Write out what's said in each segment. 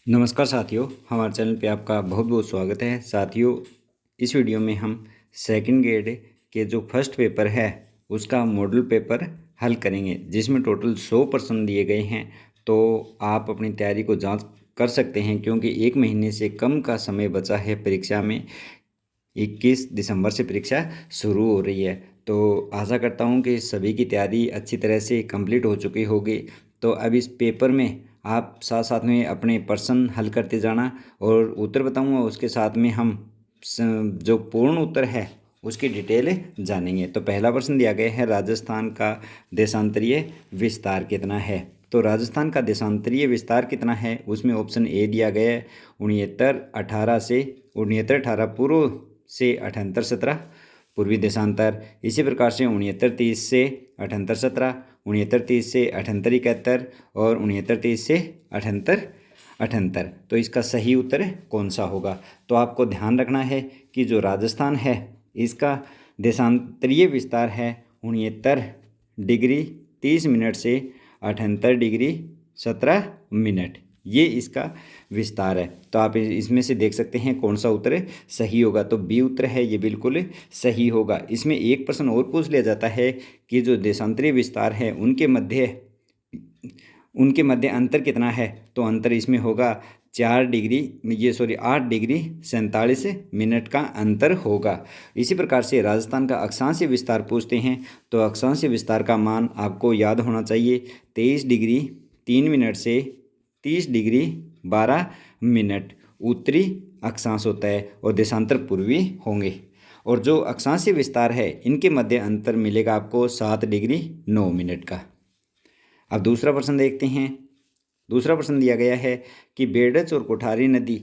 नमस्कार साथियों, हमारे चैनल पे आपका बहुत बहुत स्वागत है। साथियों, इस वीडियो में हम सेकंड ग्रेड के जो फर्स्ट पेपर है उसका मॉडल पेपर हल करेंगे, जिसमें टोटल 100 प्रश्न दिए गए हैं। तो आप अपनी तैयारी को जांच कर सकते हैं, क्योंकि एक महीने से कम का समय बचा है परीक्षा में। 21 दिसंबर से परीक्षा शुरू हो रही है। तो आशा करता हूं कि सभी की तैयारी अच्छी तरह से कंप्लीट हो चुकी होगी। तो अब इस पेपर में आप साथ साथ में अपने प्रश्न हल करते जाना और उत्तर बताऊंगा, उसके साथ में हम जो पूर्ण उत्तर है उसकी डिटेल जानेंगे। तो पहला प्रश्न दिया गया है, राजस्थान का देशांतरीय विस्तार कितना है। तो राजस्थान का देशांतरीय विस्तार कितना है, उसमें ऑप्शन ए दिया गया है 6918 से 6918 पूर्व से 7817 पूर्वी देशांतर। इसी प्रकार से 6930 से 7817, 6930 से 7871 और 6930 से 7878। तो इसका सही उत्तर कौन सा होगा। तो आपको ध्यान रखना है कि जो राजस्थान है इसका देशांतरीय विस्तार है 69 डिग्री 30 मिनट से 78 डिग्री 17 मिनट, ये इसका विस्तार है। तो आप इसमें से देख सकते हैं कौन सा उत्तर सही होगा। तो बी उत्तर है, ये बिल्कुल सही होगा। इसमें एक प्रश्न और पूछ लिया जाता है कि जो देशांतरीय विस्तार है उनके मध्य अंतर कितना है। तो अंतर इसमें होगा 8 डिग्री 47 मिनट का अंतर होगा। इसी प्रकार से राजस्थान का अक्षांशीय विस्तार पूछते हैं, तो अक्षांशीय विस्तार का मान आपको याद होना चाहिए 23 डिग्री 3 मिनट से 30 डिग्री 12 मिनट उत्तरी अक्षांश होता है और देशांतर पूर्वी होंगे। और जो अक्षांशीय विस्तार है इनके मध्य अंतर मिलेगा आपको 7 डिग्री 9 मिनट का। अब दूसरा प्रश्न देखते हैं। दूसरा प्रश्न दिया गया है कि बेडच और कोठारी नदी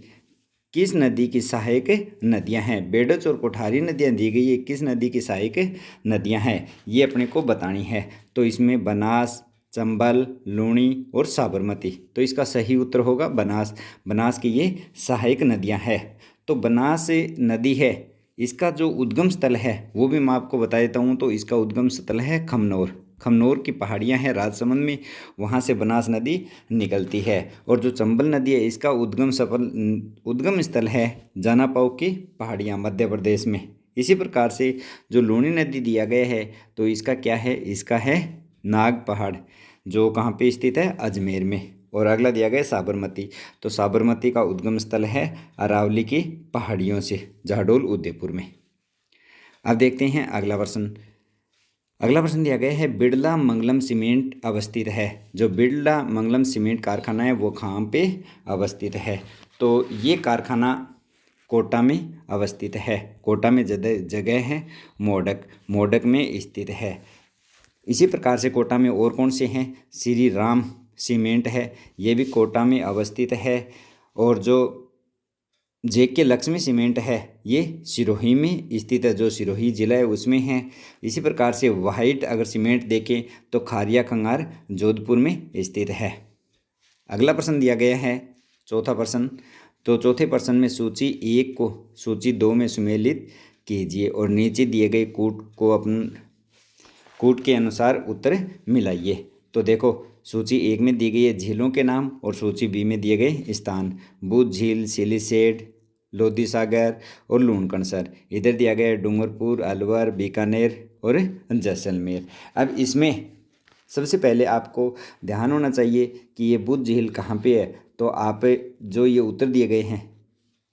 किस नदी की सहायक नदियां हैं। बेडच और कोठारी नदियां दी गई है, किस नदी की सहायक नदियां हैं ये अपने को बतानी है। तो इसमें बनास, चंबल, लूणी और साबरमती। तो इसका सही उत्तर होगा बनास। बनास की ये सहायक नदियां हैं। तो बनास नदी है, इसका जो उद्गम स्थल है वो भी मैं आपको बता देता हूँ। तो इसका उद्गम स्थल है खमनोर। खमनोर की पहाड़ियाँ हैं राजसमंद में, वहाँ से बनास नदी निकलती है। और जो चंबल नदी है इसका उद्गम स्थल है जानापाव की पहाड़ियाँ मध्य प्रदेश में। इसी प्रकार से जो लूणी नदी दिया गया है तो इसका क्या है, इसका है नाग पहाड़, जो कहाँ पे स्थित है, अजमेर में। और अगला दिया गया साबरमती। तो साबरमती का उद्गम स्थल है अरावली की पहाड़ियों से, जहडोल उदयपुर में। अब देखते हैं अगला प्रश्न। अगला प्रश्न दिया गया है, बिड़ला मंगलम सीमेंट अवस्थित है। जो बिड़ला मंगलम सीमेंट कारखाना है वो कहाँ पे अवस्थित है। तो ये कारखाना कोटा में अवस्थित है। कोटा में जगह है मोडक, मोडक में स्थित है। इसी प्रकार से कोटा में और कौन से हैं, श्री राम सीमेंट है, ये भी कोटा में अवस्थित है। और जो जेके लक्ष्मी सीमेंट है ये सिरोही में स्थित है, जो सिरोही जिला है उसमें है। इसी प्रकार से वाइट अगर सीमेंट देखें तो खारिया खंगार जोधपुर में स्थित है। अगला प्रश्न दिया गया है चौथा प्रश्न। तो चौथे प्रश्न में सूची 1 को सूची 2 में सुमेलित कीजिए और नीचे दिए गए कूट के अनुसार उत्तर मिलाइए। तो देखो, सूची 1 में दी गई है झीलों के नाम और सूची बी में दिए गए स्थान, बुध झील, सिलीसेड, लोधी सागर और लूणकणसर। इधर दिया गया है डूंगरपुर, अलवर, बीकानेर और जैसलमेर। अब इसमें सबसे पहले आपको ध्यान होना चाहिए कि ये बुध झील कहाँ पे है। तो आप जो ये उत्तर दिए गए हैं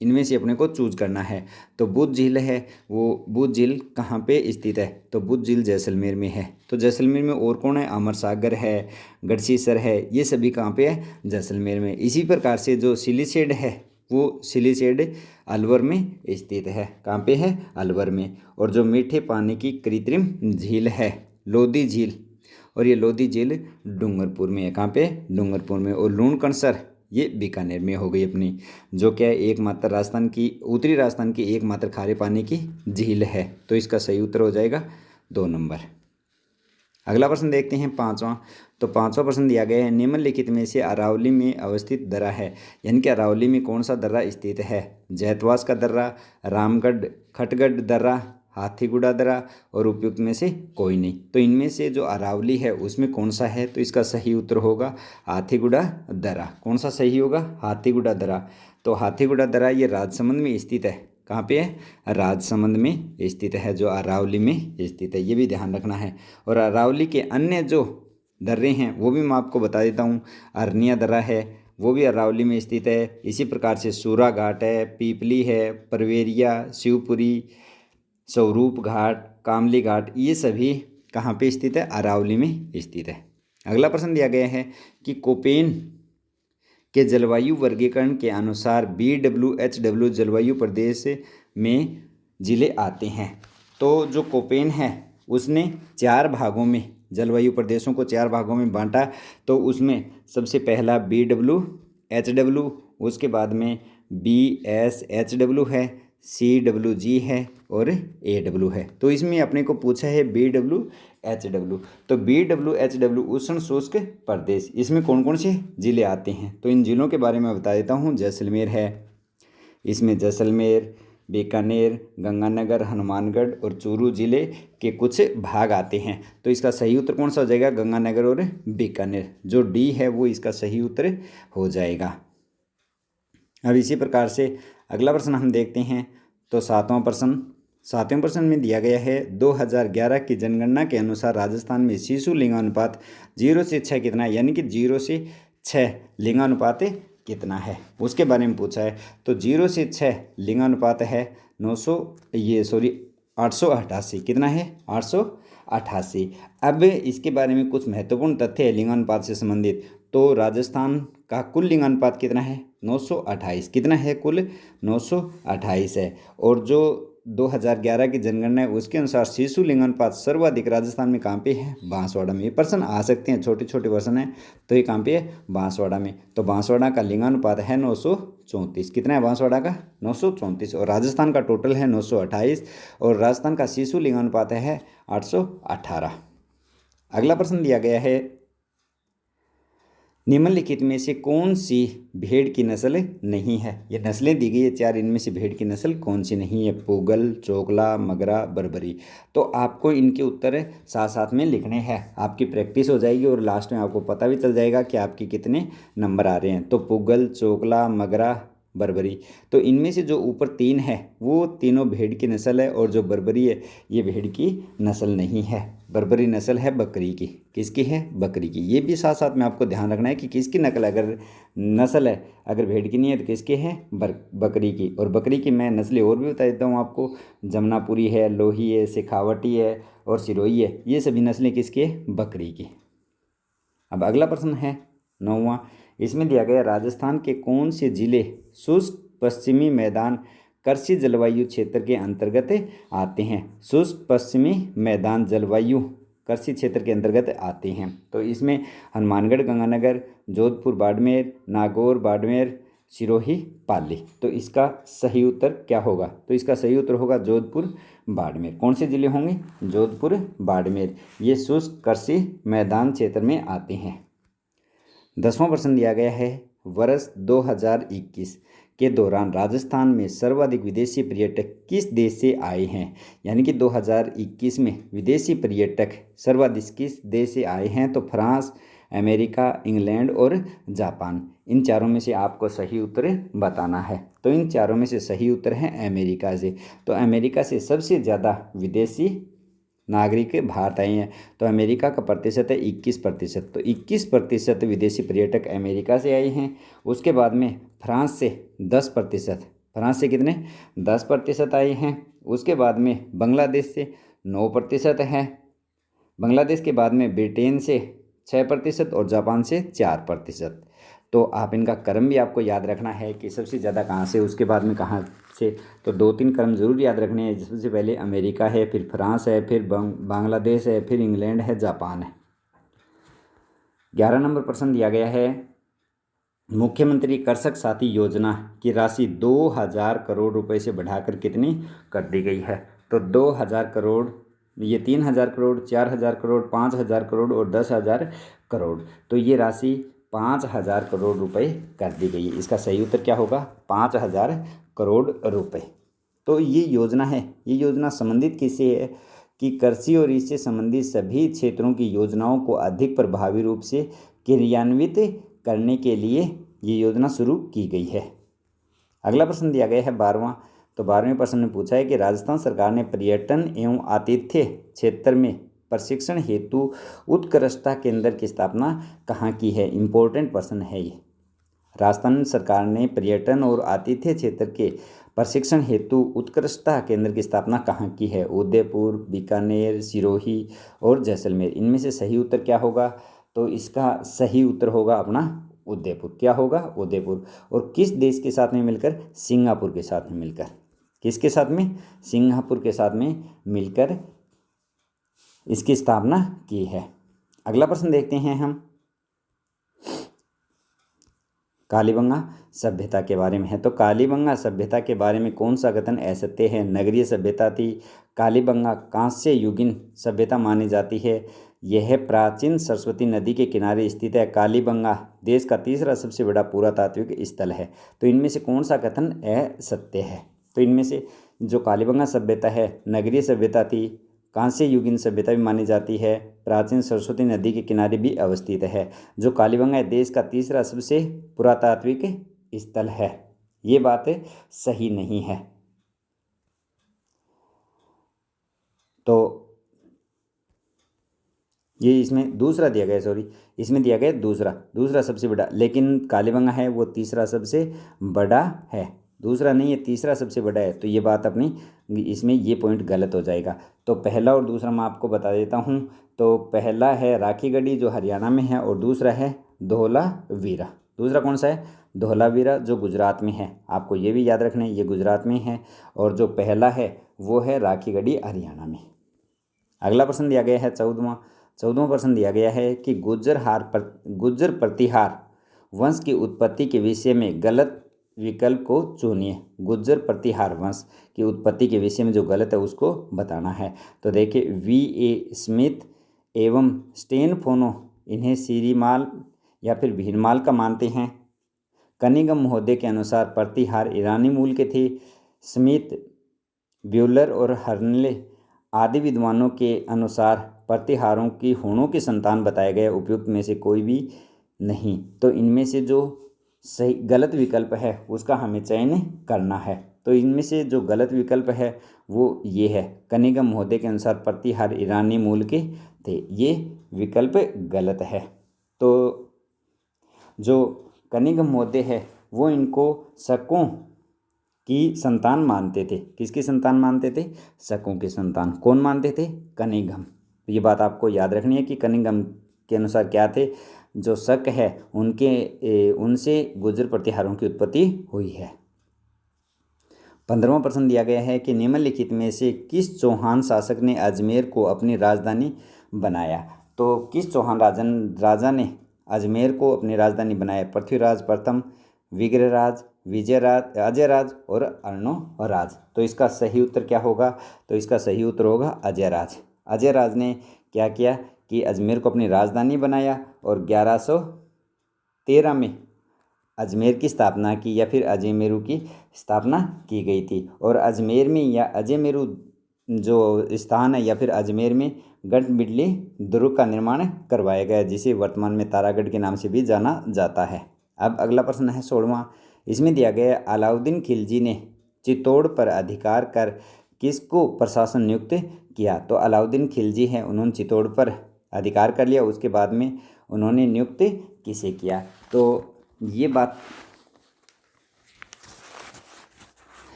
इनमें से अपने को चूज करना है। तो बुध झील है, वो बुध झील कहाँ पे स्थित है, तो बुध झील जैसलमेर में है। तो जैसलमेर में और कौन है, अमर सागर है, गढ़सीसर है, ये सभी कहाँ पे है, जैसलमेर में। इसी प्रकार से जो सिलीसेड है वो सिलीसेड अलवर में स्थित है। कहाँ पे है, अलवर में। और जो मीठे पानी की कृत्रिम झील है लोधी झील, और ये लोधी झील डूंगरपुर में है। कहाँ पे, डूंगरपुर में। और लूणकणसर ये बीकानेर में हो गई अपनी, जो क्या है एकमात्र राजस्थान की, उत्तरी राजस्थान की एकमात्र खारे पानी की झील है। तो इसका सही उत्तर हो जाएगा 2 नंबर। अगला प्रश्न देखते हैं पांचवा। तो पांचवा प्रश्न दिया गया है, निम्नलिखित में से अरावली में अवस्थित दर्रा है। यानी कि अरावली में कौन सा दर्रा स्थित है। जैतवास का दर्रा, रामगढ़ खटगढ़ दर्रा, हाथीगुड़ा दर्रा और उपयुक्त में से कोई नहीं। तो इनमें से जो अरावली है उसमें कौन सा है, तो इसका सही उत्तर होगा हाथीगुड़ा दर्रा। कौन सा सही होगा, हाथीगुड़ा दर्रा। तो हाथीगुड़ा दर्रा ये राजसमंद में स्थित है। कहाँ पे है, राजसमंद में स्थित है, जो अरावली में स्थित है, ये भी ध्यान रखना है। और अरावली के अन्य जो दर्रे हैं वो भी मैं आपको बता देता हूँ। अरनिया दर्रा है, वो भी अरावली में स्थित है। इसी प्रकार से सूरा घाट है, पीपली है, परवेरिया, शिवपुरी, स्वरूप घाट, कामली घाट, ये सभी कहाँ पे स्थित है, अरावली में स्थित है। अगला प्रश्न दिया गया है कि कोपेन के जलवायु वर्गीकरण के अनुसार BWHW जलवायु प्रदेश में जिले आते हैं। तो जो कोपेन है उसने 4 भागों में जलवायु प्रदेशों को 4 भागों में बांटा। तो उसमें सबसे पहला BWHW, उसके बाद में BSHW है, CWG है और AW है। तो इसमें अपने को पूछा है BWHW। तो BWHW उष्ण शुष्क प्रदेश, इसमें कौन कौन से जिले आते हैं, तो इन जिलों के बारे में बता देता हूँ। जैसलमेर है, इसमें जैसलमेर, बीकानेर, गंगानगर, हनुमानगढ़ और चूरू जिले के कुछ भाग आते हैं। तो इसका सही उत्तर कौन सा हो जाएगा, गंगानगर और बीकानेर। जो डी है वो इसका सही उत्तर हो जाएगा। अब इसी प्रकार से अगला प्रश्न हम देखते हैं। तो सातवें प्रश्न में दिया गया है 2011 की जनगणना के अनुसार राजस्थान में शिशु लिंगानुपात 0 से 6 कितना है, यानी कि 0 से 6 लिंगानुपात कितना है, उसके बारे में पूछा है। तो 0 से 6 लिंगानुपात है 888। कितना है, 888। अब इसके बारे में कुछ महत्वपूर्ण तथ्य है लिंगानुपात से संबंधित। तो राजस्थान का कुल लिंगानुपात कितना है, 928। कितना है, कुल 928 है। और जो 2011 की जनगणना है उसके अनुसार शिशु लिंगानुपात सर्वाधिक राजस्थान में कहाँ पे है, बांसवाड़ा में। ये प्रश्न आ सकते हैं, छोटे छोटे प्रश्न है। तो ये कहाँ पे है, बांसवाड़ा में। तो बांसवाड़ा का लिंगानुपात है 934। कितना है बांसवाड़ा का, 934। और राजस्थान का टोटल है 928 और राजस्थान का शिशु लिंगानुपात है 818। अगला प्रश्न दिया गया है निम्नलिखित में से कौन सी भेड़ की नस्ल नहीं है। ये नस्लें दी गई है 4, इनमें से भेड़ की नस्ल कौन सी नहीं है, पूगल, चोकला, मगरा, बर्बरी। तो आपको इनके उत्तर साथ साथ में लिखने हैं, आपकी प्रैक्टिस हो जाएगी और लास्ट में आपको पता भी चल जाएगा कि आपके कितने नंबर आ रहे हैं। तो पूगल, चोकला, मगरा, बर्बरी। तो इनमें से जो ऊपर 3 है वो तीनों भेड़ की नस्ल है और जो बर्बरी है ये भेड़ की नस्ल नहीं है। बर्बरी नस्ल है बकरी की। किसकी है, बकरी की। ये भी साथ साथ में आपको ध्यान रखना है कि किसकी नकल, अगर नस्ल है अगर भेड़ की नहीं है तो किसकी है, बकरी की। और बकरी की मैं नस्लें और भी बता देता हूँ आपको, जमनापुरी है, लोही है, शेखावटी है और सिरोही है। ये सभी नस्लें किसकी है, बकरी की। अब अगला प्रश्न है 9वां। इसमें दिया गया राजस्थान के कौन से जिले शुष्क पश्चिमी मैदान कृषि जलवायु क्षेत्र के अंतर्गत आते हैं। शुष्क पश्चिमी मैदान जलवायु कृषि क्षेत्र के अंतर्गत आते हैं। तो इसमें हनुमानगढ़, गंगानगर, जोधपुर, बाड़मेर, नागौर, बाड़मेर, सिरोही, पाली। तो इसका सही उत्तर क्या होगा, तो इसका सही उत्तर होगा जोधपुर, बाड़मेर। कौन से जिले होंगे, जोधपुर, बाड़मेर। ये शुष्क कृषि मैदान क्षेत्र में आते हैं। 10वां प्रश्न दिया गया है वर्ष 2021 के दौरान राजस्थान में सर्वाधिक विदेशी पर्यटक किस देश से आए हैं। यानी कि 2021 में विदेशी पर्यटक सर्वाधिक किस देश से आए हैं। तो फ्रांस, अमेरिका, इंग्लैंड और जापान। इन चारों में से आपको सही उत्तर बताना है। तो इन चारों में से सही उत्तर है अमेरिका से। तो अमेरिका से सबसे ज़्यादा विदेशी नागरिक भारत आए हैं। तो अमेरिका का प्रतिशत है 21%। तो 21% विदेशी पर्यटक अमेरिका से आए हैं। उसके बाद में फ्रांस से 10%, फ्रांस से कितने, 10% आए हैं। उसके बाद में बांग्लादेश से 9% है। बांग्लादेश के बाद में ब्रिटेन से 6% और जापान से 4%। तो आप इनका क्रम भी आपको याद रखना है कि सबसे ज़्यादा कहाँ से, उसके बाद में कहाँ से। तो 2-3 क्रम जरूर याद रखने हैं। सबसे पहले अमेरिका है, फिर फ्रांस है, फिर बांग्लादेश है, फिर इंग्लैंड है, जापान है। 11 नंबर प्रश्न दिया गया है मुख्यमंत्री कृषक साथी योजना की राशि 2000 करोड़ रुपए से बढ़ाकर कितनी कर दी गई है। तो 2000 करोड़, ये 3000 करोड़, 4000 करोड़, 5000 करोड़ और 10,000 करोड़। तो ये राशि 5000 करोड़ रुपए कर दी गई है। इसका सही उत्तर क्या होगा, 5000 करोड़ रुपए। तो ये योजना है, ये योजना संबंधित किससे है कि कृषि और इससे संबंधित सभी क्षेत्रों की योजनाओं को अधिक प्रभावी रूप से क्रियान्वित करने के लिए ये योजना शुरू की गई है। अगला प्रश्न दिया गया है 12वां। तो 12वें प्रश्न में पूछा है कि राजस्थान सरकार ने पर्यटन एवं आतिथ्य क्षेत्र में प्रशिक्षण हेतु उत्कृष्टता केंद्र की स्थापना कहाँ की है। इंपॉर्टेंट प्रश्न है ये। राजस्थान सरकार ने पर्यटन और आतिथ्य क्षेत्र के प्रशिक्षण हेतु उत्कृष्टता केंद्र की स्थापना कहाँ की है। उदयपुर, बीकानेर, सिरोही और जैसलमेर। इनमें से सही उत्तर क्या होगा। तो इसका सही उत्तर होगा अपना उदयपुर। क्या होगा, उदयपुर। और किस देश के साथ में मिलकर, सिंगापुर के साथ में मिलकर। किसके साथ में, सिंगापुर के साथ में मिलकर इसकी स्थापना की है। अगला प्रश्न देखते हैं हम, कालीबंगा सभ्यता के बारे में है। तो कालीबंगा सभ्यता के बारे में कौन सा कथन असत्य है। नगरीय सभ्यता थी। कालीबंगा कांस्य युगीन सभ्यता मानी जाती है। यह प्राचीन सरस्वती नदी के किनारे स्थित है। कालीबंगा देश का तीसरा सबसे बड़ा पुरातात्विक स्थल है। तो इनमें से कौन सा कथन असत्य है। तो इनमें से जो कालीबंगा सभ्यता है नगरीय सभ्यता थी, कांस्य युगीन सभ्यता भी मानी जाती है, प्राचीन सरस्वती नदी के किनारे भी अवस्थित है। जो कालीबंगा देश का तीसरा सबसे पुरातात्विक स्थल है, ये बात सही नहीं है। तो ये इसमें दूसरा दिया गया, सॉरी इसमें दिया गया दूसरा सबसे बड़ा, लेकिन कालीबंगा है वो तीसरा सबसे बड़ा है। दूसरा नहीं है, तीसरा सबसे बड़ा है। तो ये बात अपनी इसमें ये पॉइंट गलत हो जाएगा। तो पहला और दूसरा मैं आपको बता देता हूँ। तो पहला है राखीगढ़ी जो हरियाणा में है, और दूसरा है धोलावीरा। दूसरा कौन सा है, धोलावीरा, जो गुजरात में है। आपको ये भी याद रखना है, ये गुजरात में है। और जो पहला है वो है राखीगढ़ी हरियाणा में। अगला प्रश्न दिया गया है 14वां प्रश्न दिया गया है कि गुज्जर प्रतिहार वंश की उत्पत्ति के विषय में गलत विकल्प को चुनिए। गुज्जर प्रतिहार वंश की उत्पत्ति के विषय में जो गलत है उसको बताना है। तो देखिए, V.A. स्मिथ एवं स्टेनफोनो इन्हें सीरीमाल या फिर भीनमाल का मानते हैं। कनिंघम महोदय के अनुसार प्रतिहार ईरानी मूल के थे। स्मिथ, ब्यूलर और हर्नले आदि विद्वानों के अनुसार प्रतिहारों की होड़ों की संतान बताए गए उपयुक्त में से कोई भी नहीं। तो इनमें से जो सही गलत विकल्प है उसका हमें चयन करना है। तो इनमें से जो गलत विकल्प है वो ये है, कनिंघम महोदय के अनुसार प्रतिहार ईरानी मूल के थे। ये विकल्प गलत है। तो जो कनिंघम महोदय है वो इनको शकों की संतान मानते थे। किसकी संतान मानते थे, शकों की संतान। कौन मानते थे, कनिंघम। तो ये बात आपको याद रखनी है कि कनिंघम के अनुसार क्या थे, जो शक है उनसे गुज्जर प्रतिहारों की उत्पत्ति हुई है। 15वां प्रश्न दिया गया है कि निम्नलिखित में से किस चौहान शासक ने अजमेर को अपनी राजधानी बनाया। तो किस चौहान राजा ने अजमेर को अपनी राजधानी बनाया। पृथ्वीराज प्रथम, विग्रहराज, विजयराज, अजयराज और अर्णोराज। तो इसका सही उत्तर क्या होगा। तो इसका सही उत्तर होगा अजयराज। अजयराज ने क्या किया कि अजमेर को अपनी राजधानी बनाया और 1113 में अजमेर की स्थापना की, या फिर अजयमेरू की स्थापना की गई थी। और अजमेर में या अजयमेरू जो स्थान है या फिर अजमेर में गढ़बिडली दुर्ग का निर्माण करवाया गया, जिसे वर्तमान में तारागढ़ के नाम से भी जाना जाता है। अब अगला प्रश्न है 16वां। इसमें दिया गया अलाउद्दीन खिलजी ने चित्तौड़ पर अधिकार कर किसको प्रशासन नियुक्त किया। तो अलाउद्दीन खिलजी हैं, उन्होंने चित्तौड़ पर अधिकार कर लिया, उसके बाद में उन्होंने नियुक्त किसे किया। तो ये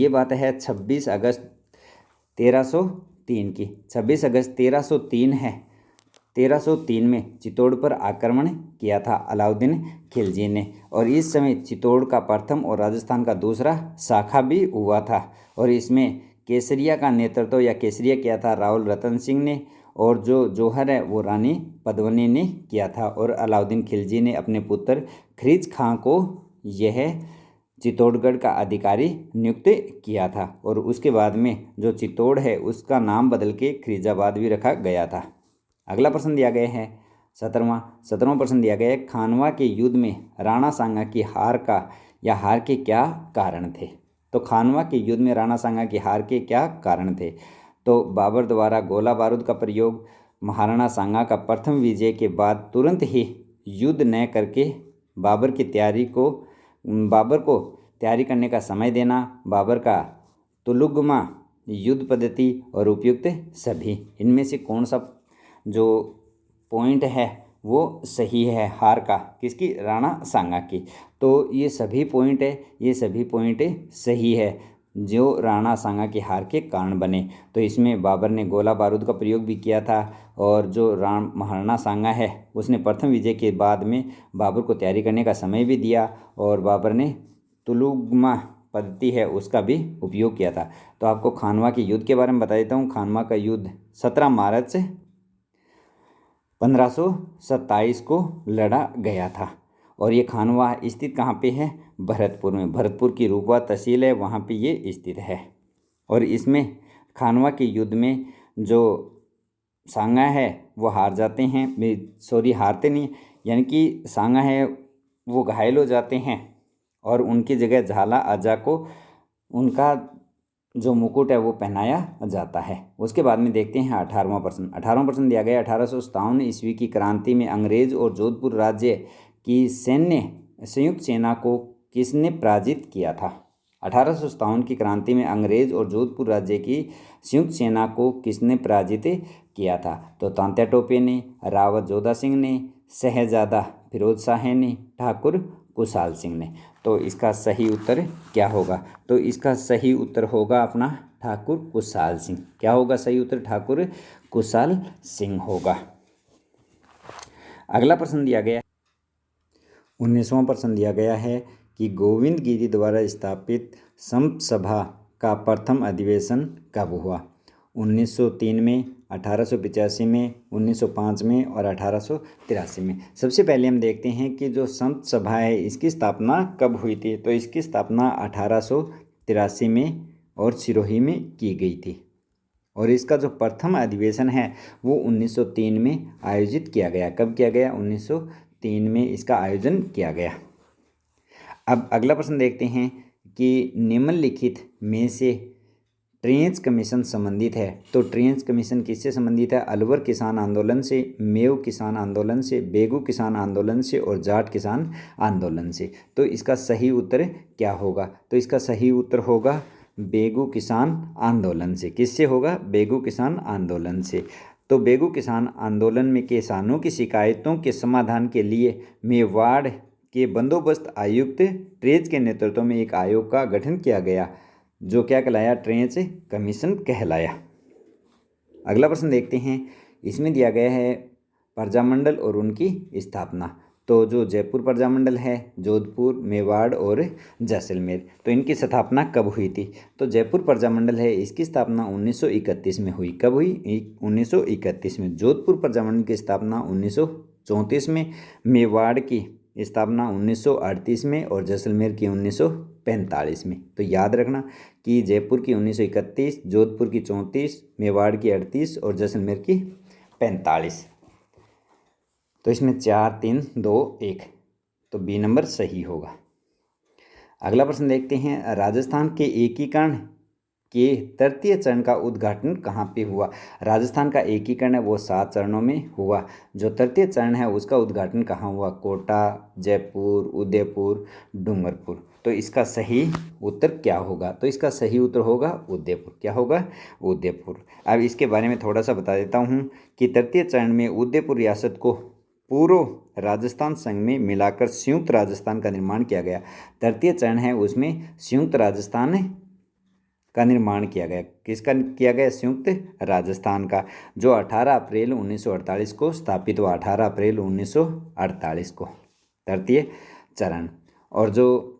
बात है 26 अगस्त 1303 की। 26 अगस्त 1303 है। 1303 में चित्तौड़ पर आक्रमण किया था अलाउद्दीन खिलजी ने, और इस समय चित्तौड़ का प्रथम और राजस्थान का दूसरा शाखा भी हुआ था। और इसमें केसरिया का नेतृत्व या केसरिया किया था रावल रतन सिंह ने, और जो जौहर है वो रानी पद्मिनी ने किया था। और अलाउद्दीन खिलजी ने अपने पुत्र खरीज खां को यह चित्तौड़गढ़ का अधिकारी नियुक्त किया था। और उसके बाद में जो चित्तौड़ है उसका नाम बदल के खरीजाबाद भी रखा गया था। अगला प्रश्न दिया गया है 17वां प्रश्न दिया गया है खानवा के युद्ध में राणा सांगा की हार के क्या कारण थे। तो खानवा के युद्ध में राणा सांगा की हार के क्या कारण थे? तो बाबर द्वारा गोला बारूद का प्रयोग, महाराणा सांगा का प्रथम विजय के बाद तुरंत ही युद्ध न करके बाबर को तैयारी करने का समय देना, बाबर का तुलुगमा युद्ध पद्धति और उपयुक्त सभी। इनमें से कौन सा जो पॉइंट है वो सही है हार का? किसकी? राणा सांगा की। तो ये सभी पॉइंट सही है जो राणा सांगा की हार के कारण बने। तो इसमें बाबर ने गोला बारूद का प्रयोग भी किया था और जो महाराणा सांगा है उसने प्रथम विजय के बाद में बाबर को तैयारी करने का समय भी दिया और बाबर ने तुलुगमा पद्धति है उसका भी उपयोग किया था। तो आपको खानवा के युद्ध के बारे में बता देता हूँ। खानवा का युद्ध 17 मार्च 1527 को लड़ा गया था और ये खानवा स्थित कहाँ पे है? भरतपुर में। भरतपुर की रूपवा तहसील है, वहाँ पे ये स्थित है। और इसमें खानवा के युद्ध में जो सांगा है वो हार जाते हैं, हारते नहीं, यानी कि सांगा है वो घायल हो जाते हैं और उनकी जगह झाला आजा को उनका जो मुकुट है वो पहनाया जाता है। उसके बाद में देखते हैं 18वां प्रश्न दिया गया। 1857 ईस्वी की क्रांति में अंग्रेज और जोधपुर राज्य की संयुक्त सेना को किसने पराजित किया था? 1857 की क्रांति में अंग्रेज और जोधपुर राज्य की संयुक्त सेना को किसने पराजित किया था? तो तांत्या टोपे ने, रावत जोधा सिंह ने, शहजादा फिरोज शाह ने, ठाकुर कुशाल सिंह ने। तो इसका सही उत्तर क्या होगा? तो इसका सही उत्तर होगा अपना ठाकुर कुशाल सिंह। क्या होगा सही उत्तर? ठाकुर कुशाल सिंह होगा। अगला प्रश्न दिया गया 19वां प्रश्न दिया गया है कि गोविंद गिरी द्वारा स्थापित संत सभा का प्रथम अधिवेशन कब हुआ? 1903 में, 1885 में, 1905 में और 1883 में। सबसे पहले हम देखते हैं कि जो संत सभा है इसकी स्थापना कब हुई थी? तो इसकी स्थापना 1883 में और सिरोही में की गई थी और इसका जो प्रथम अधिवेशन है वो 1903 में आयोजित किया गया। कब किया गया? 1903 में इसका आयोजन किया गया। अब अगला प्रश्न देखते हैं कि निम्नलिखित में से ट्रेंच कमीशन संबंधित है। तो ट्रेंच कमीशन किससे संबंधित है? अलवर किसान आंदोलन से, मेव किसान आंदोलन से, बेगू किसान आंदोलन से और जाट किसान आंदोलन से। तो इसका सही उत्तर क्या होगा? तो इसका सही उत्तर होगा बेगू किसान आंदोलन से। किससे होगा? बेगू किसान आंदोलन से। तो बेगू किसान आंदोलन में किसानों की शिकायतों के समाधान के लिए मेवाड़ के बंदोबस्त आयुक्त ट्रेंच के नेतृत्व में एक आयोग का गठन किया गया जो क्या कहलाया? ट्रेंच कमीशन कहलाया। अगला प्रश्न देखते हैं। इसमें दिया गया है प्रजामंडल और उनकी स्थापना। तो जो जयपुर प्रजामंडल है, जोधपुर, मेवाड़ और जैसलमेर, तो इनकी स्थापना कब हुई थी? तो जयपुर प्रजामंडल है इसकी स्थापना 1931 में हुई। कब हुई? 1931 में। जोधपुर प्रजामंडल की स्थापना 1934 में, मेवाड़ की स्थापना 1938 में और जैसलमेर की 1945 में। तो याद रखना कि जयपुर की 1931, जोधपुर की 34, मेवाड़ की 38 और जैसलमेर की 45। तो इसमें 4, 3, 2, 1, तो बी नंबर सही होगा। अगला प्रश्न देखते हैं। राजस्थान के एकीकरण के तृतीय चरण का उद्घाटन कहाँ पे हुआ? राजस्थान का एकीकरण है वो 7 चरणों में हुआ। जो तृतीय चरण है उसका उद्घाटन कहाँ हुआ? कोटा, जयपुर, उदयपुर, डूंगरपुर। तो इसका सही उत्तर क्या होगा? तो इसका सही उत्तर होगा उदयपुर। क्या होगा? उदयपुर। अब इसके बारे में थोड़ा सा बता देता हूँ कि तृतीय चरण में उदयपुर रियासत को पूर्व राजस्थान संघ में मिलाकर संयुक्त राजस्थान का निर्माण किया गया। तृतीय चरण है उसमें संयुक्त राजस्थान का निर्माण किया गया। किसका किया गया? संयुक्त राजस्थान का, जो 18 अप्रैल 1948 को स्थापित हुआ। 18 अप्रैल 1948 को तृतीय चरण। और जो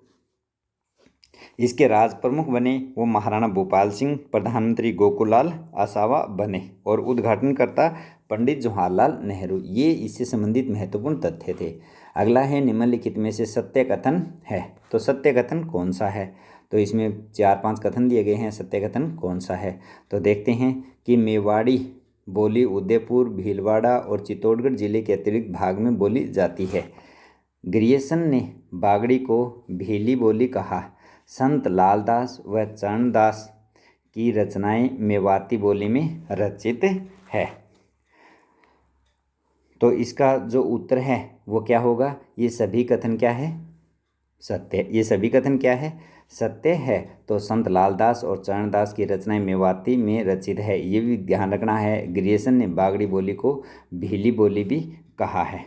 इसके राज प्रमुख बने वो महाराणा भूपाल सिंह, प्रधानमंत्री गोकुलाल आसावा बने और उद्घाटनकर्ता पंडित जवाहरलाल नेहरू। ये इससे संबंधित महत्वपूर्ण तथ्य थे। अगला है निम्नलिखित में से सत्य कथन है। तो सत्य कथन कौन सा है? तो इसमें 4-5 कथन दिए गए हैं। सत्य कथन कौन सा है? तो देखते हैं कि मेवाड़ी बोली उदयपुर, भीलवाड़ा और चित्तौड़गढ़ जिले के अतिरिक्त भाग में बोली जाती है। ग्रियर्सन ने बागड़ी को भीली बोली कहा। संत लालदास व चरणदास की रचनाएं मेवाती बोली में रचित है। तो इसका जो उत्तर है वो क्या होगा? ये सभी कथन क्या है? सत्य। ये सभी कथन क्या है? सत्य है। तो संत लालदास और चरणदास की रचनाएं मेवाती में रचित है। ये भी ध्यान रखना है। ग्रियर्सन ने बागड़ी बोली को भीली बोली भी कहा है।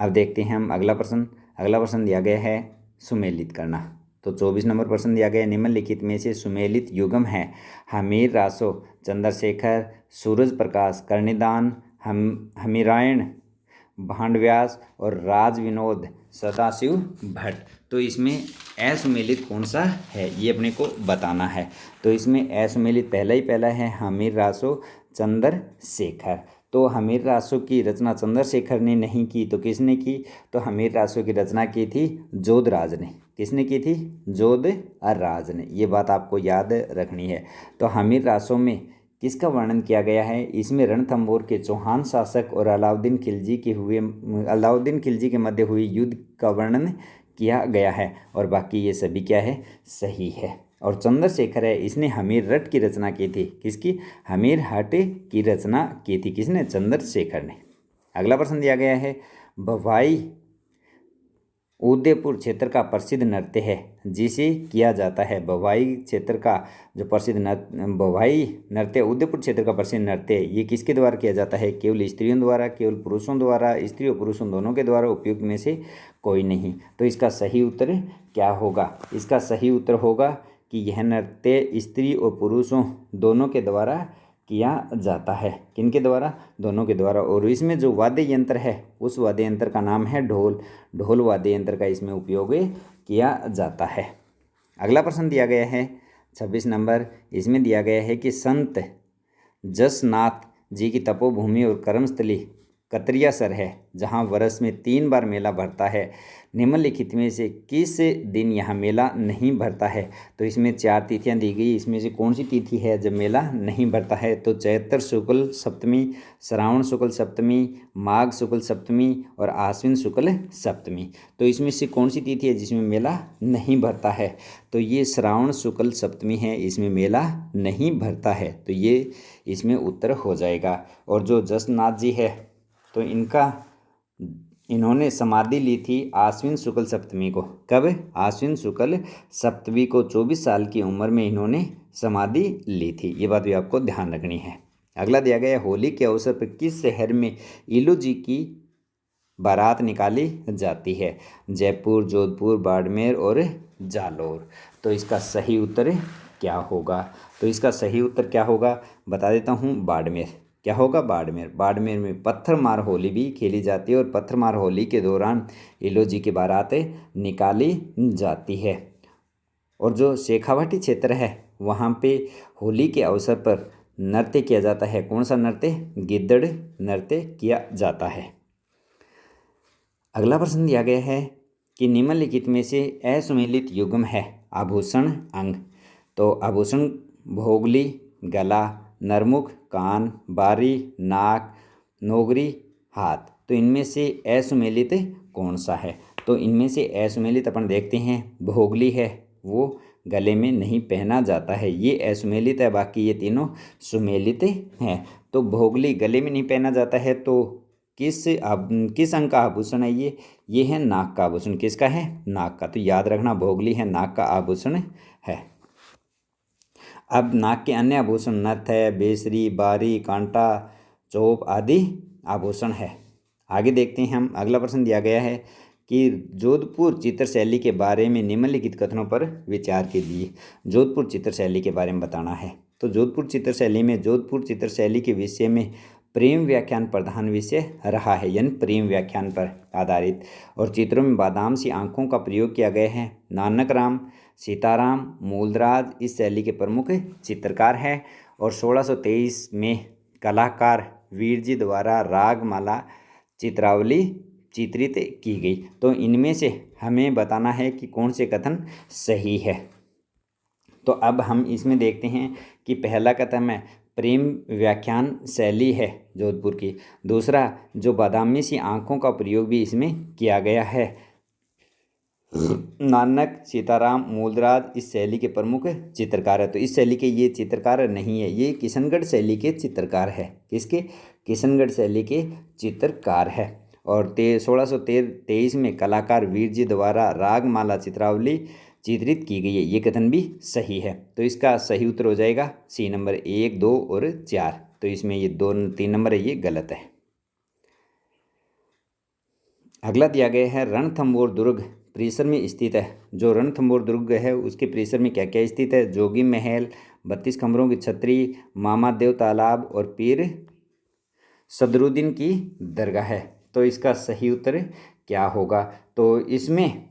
अब देखते हैं हम अगला प्रश्न। अगला प्रश्न दिया गया है सुमेलित करना। तो 24 नंबर प्रश्न दिया गया है, निम्नलिखित में से सुमेलित युग्म है हमीर रासो, चंद्रशेखर, सूरज प्रकाश, कर्णिदान, हमीरायण, भांडव्यास और राज विनोद सदाशिव भट्ट। तो इसमें असुमेलित कौन सा है ये अपने को बताना है। तो इसमें असुमेलित पहला है हमीर रासो चंद्रशेखर। तो हमीर रासो की रचना चंद्रशेखर ने नहीं की तो किसने की? तो हमीर रासो की रचना की थी जोधराज ने। किसने की थी? जोधराज ने। ये बात आपको याद रखनी है। तो हमीर रासो में किसका वर्णन किया गया है? इसमें रणथंभौर के चौहान शासक और अलाउद्दीन खिलजी के मध्य हुई युद्ध का वर्णन किया गया है। और बाकी ये सभी क्या है? सही है। और चंद्रशेखर है, इसने हमीरठ की रचना की थी। किसकी? हमीरहट की रचना की थी। किसने? चंद्रशेखर ने। अगला प्रश्न दिया गया है भवाई उदयपुर क्षेत्र का प्रसिद्ध नृत्य है जिसे किया जाता है। भवाई क्षेत्र का जो प्रसिद्ध भवाई नृत्य उदयपुर क्षेत्र का प्रसिद्ध नृत्य है, ये किसके द्वारा किया जाता है? केवल स्त्रियों द्वारा, केवल पुरुषों द्वारा, स्त्री और पुरुषों दोनों के द्वारा, उपयुक्त में से कोई नहीं। तो इसका सही उत्तर क्या होगा? इसका सही उत्तर होगा कि यह नृत्य स्त्री और पुरुषों दोनों के द्वारा किया जाता है। किनके द्वारा? दोनों के द्वारा। और इसमें जो वाद्य यंत्र है उस वाद्य यंत्र का नाम है ढोल। ढोल वाद्य यंत्र का इसमें उपयोग किया जाता है। अगला प्रश्न दिया गया है 26 नंबर। इसमें दिया गया है कि संत जसनाथ जी की तपोभूमि और कर्मस्थली कतरियासर है जहाँ वर्ष में 3 बार मेला भरता है। निम्नलिखित में से किस दिन यहाँ मेला नहीं भरता है? तो इसमें 4 तिथियाँ दी गई। इसमें से कौन सी तिथि है जब मेला नहीं भरता है? तो चैत्र शुक्ल सप्तमी, श्रावण शुक्ल सप्तमी, माघ शुक्ल सप्तमी और आश्विन शुक्ल सप्तमी। तो इसमें से कौन सी तिथि है जिसमें मेला नहीं भरता है? तो ये श्रावण शुक्ल सप्तमी है, इसमें मेला नहीं भरता है। तो ये इसमें उत्तर हो जाएगा। और जो जसनाथ जी है तो इन्होंने समाधि ली थी आश्विन शुक्ल सप्तमी को। कब? आश्विन शुक्ल सप्तमी को 24 साल की उम्र में इन्होंने समाधि ली थी। ये बात भी आपको ध्यान रखनी है। अगला दिया गया होली के अवसर पर किस शहर में इलू जी की बारात निकाली जाती है? जयपुर, जोधपुर, बाड़मेर और जालोर। तो इसका सही उत्तर क्या होगा? तो इसका सही उत्तर क्या होगा बता देता हूँ, बाड़मेर। क्या होगा? बाड़मेर। बाड़मेर में पत्थरमार होली भी खेली जाती है और पत्थरमार होली के दौरान इलो जी की बारात निकाली जाती है। और जो शेखावाटी क्षेत्र है वहाँ पे होली के अवसर पर नृत्य किया जाता है। कौन सा नृत्य? गिद्दड़ नृत्य किया जाता है। अगला प्रश्न दिया गया है कि निम्नलिखित में से असुमेलित युग्म है आभूषण अंग। तो आभूषण भोगली, गला, नरमुख, कान, बारी, नाक, नोगरी, हाथ। तो इनमें से असुमेलित कौन सा है? तो इनमें से असुमेलित अपन देखते हैं भोगली है, वो गले में नहीं पहना जाता है, ये असुमेलित है। बाकी ये तीनों सुमेलित हैं। तो भोगली गले में नहीं पहना जाता है तो किस अंग का आभूषण है ये है नाक का आभूषण। किसका है? नाक का। तो याद रखना भोगली है नाक का आभूषण है। अब नाक के अन्य आभूषण नथ है, बेसरी, बारी, कांटा, चोप आदि आभूषण है। आगे देखते हैं हम। अगला प्रश्न दिया गया है कि जोधपुर चित्रशैली के बारे में निम्नलिखित कथनों पर विचार कीजिए। जोधपुर चित्रशैली के बारे में बताना है। तो जोधपुर चित्रशैली के विषय में प्रेम व्याख्यान प्रधान विषय रहा है, यानी प्रेम व्याख्यान पर आधारित। और चित्रों में बादाम सी आंखों का प्रयोग किया गया है। नानक राम, सीताराम, मूलराज इस शैली के प्रमुख चित्रकार हैं। और 1623 में कलाकार वीर जी द्वारा रागमाला चित्रावली चित्रित की गई। तो इनमें से हमें बताना है कि कौन से कथन सही है। तो अब हम इसमें देखते हैं कि पहला कथन है प्रेम व्याख्यान शैली है जोधपुर की। दूसरा जो बादामी सी आंखों का प्रयोग भी इसमें किया गया है। नानक, सीताराम, मूलराज इस शैली के प्रमुख चित्रकार है। तो इस शैली के ये चित्रकार नहीं है, ये किशनगढ़ शैली के चित्रकार है। किसके? किशनगढ़ शैली के चित्रकार है। और 1623 में कलाकार वीर जी द्वारा रागमाला चित्रावली चित्रित की गई है। ये कथन भी सही है। तो इसका सही उत्तर हो जाएगा सी नंबर 1, 2 और 4। तो इसमें ये 2, 3 नंबर है, ये गलत है। अगला दिया गया है रणथंभौर दुर्ग परिसर में स्थित है। जो रणथंभौर दुर्ग है उसके परिसर में क्या क्या स्थित है? जोगी महल, 32 कमरों की छतरी, मामादेव तालाब और पीर सदरुद्दीन की दरगाह है। तो इसका सही उत्तर क्या होगा? तो इसमें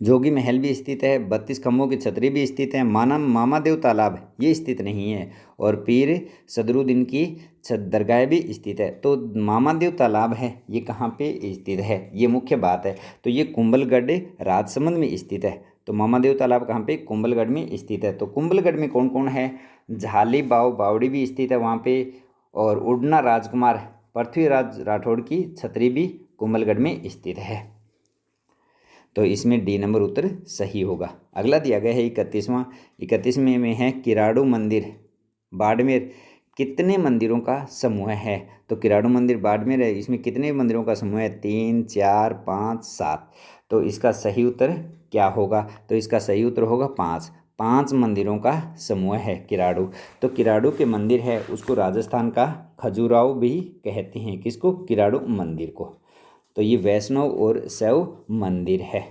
जोगी महल भी स्थित है, 32 खम्भों की छतरी भी स्थित है, मामादेव तालाब ये स्थित नहीं है, और पीर सदरुद्दीन की दरगाह भी स्थित है। तो मामादेव तालाब है ये कहाँ पे स्थित है? ये मुख्य बात है। तो ये कुंभलगढ़ राजसमंद में स्थित है। तो मामादेव तालाब कहाँ पे? कुंभलगढ़ में स्थित है। तो कुंभलगढ़ में कौन कौन है? झाली बावड़ी भी स्थित है वहाँ पे, और उड़ना राजकुमार पृथ्वीराज राठौड़ की छतरी भी कुंभलगढ़ में स्थित है। तो इसमें डी नंबर उत्तर सही होगा। अगला दिया गया है 31वां में है किराड़ू मंदिर बाड़मेर कितने मंदिरों का समूह है? तो किराड़ू मंदिर बाड़मेर है, इसमें कितने मंदिरों का समूह है? 3, 4, 5, 7। तो इसका सही उत्तर क्या होगा? तो इसका सही उत्तर होगा 5 मंदिरों का समूह है किराड़ू। तो किराड़ू के मंदिर है उसको राजस्थान का खजुराहो भी कहते हैं। किसको? किराड़ू मंदिर को। तो ये वैष्णव और शैव मंदिर है।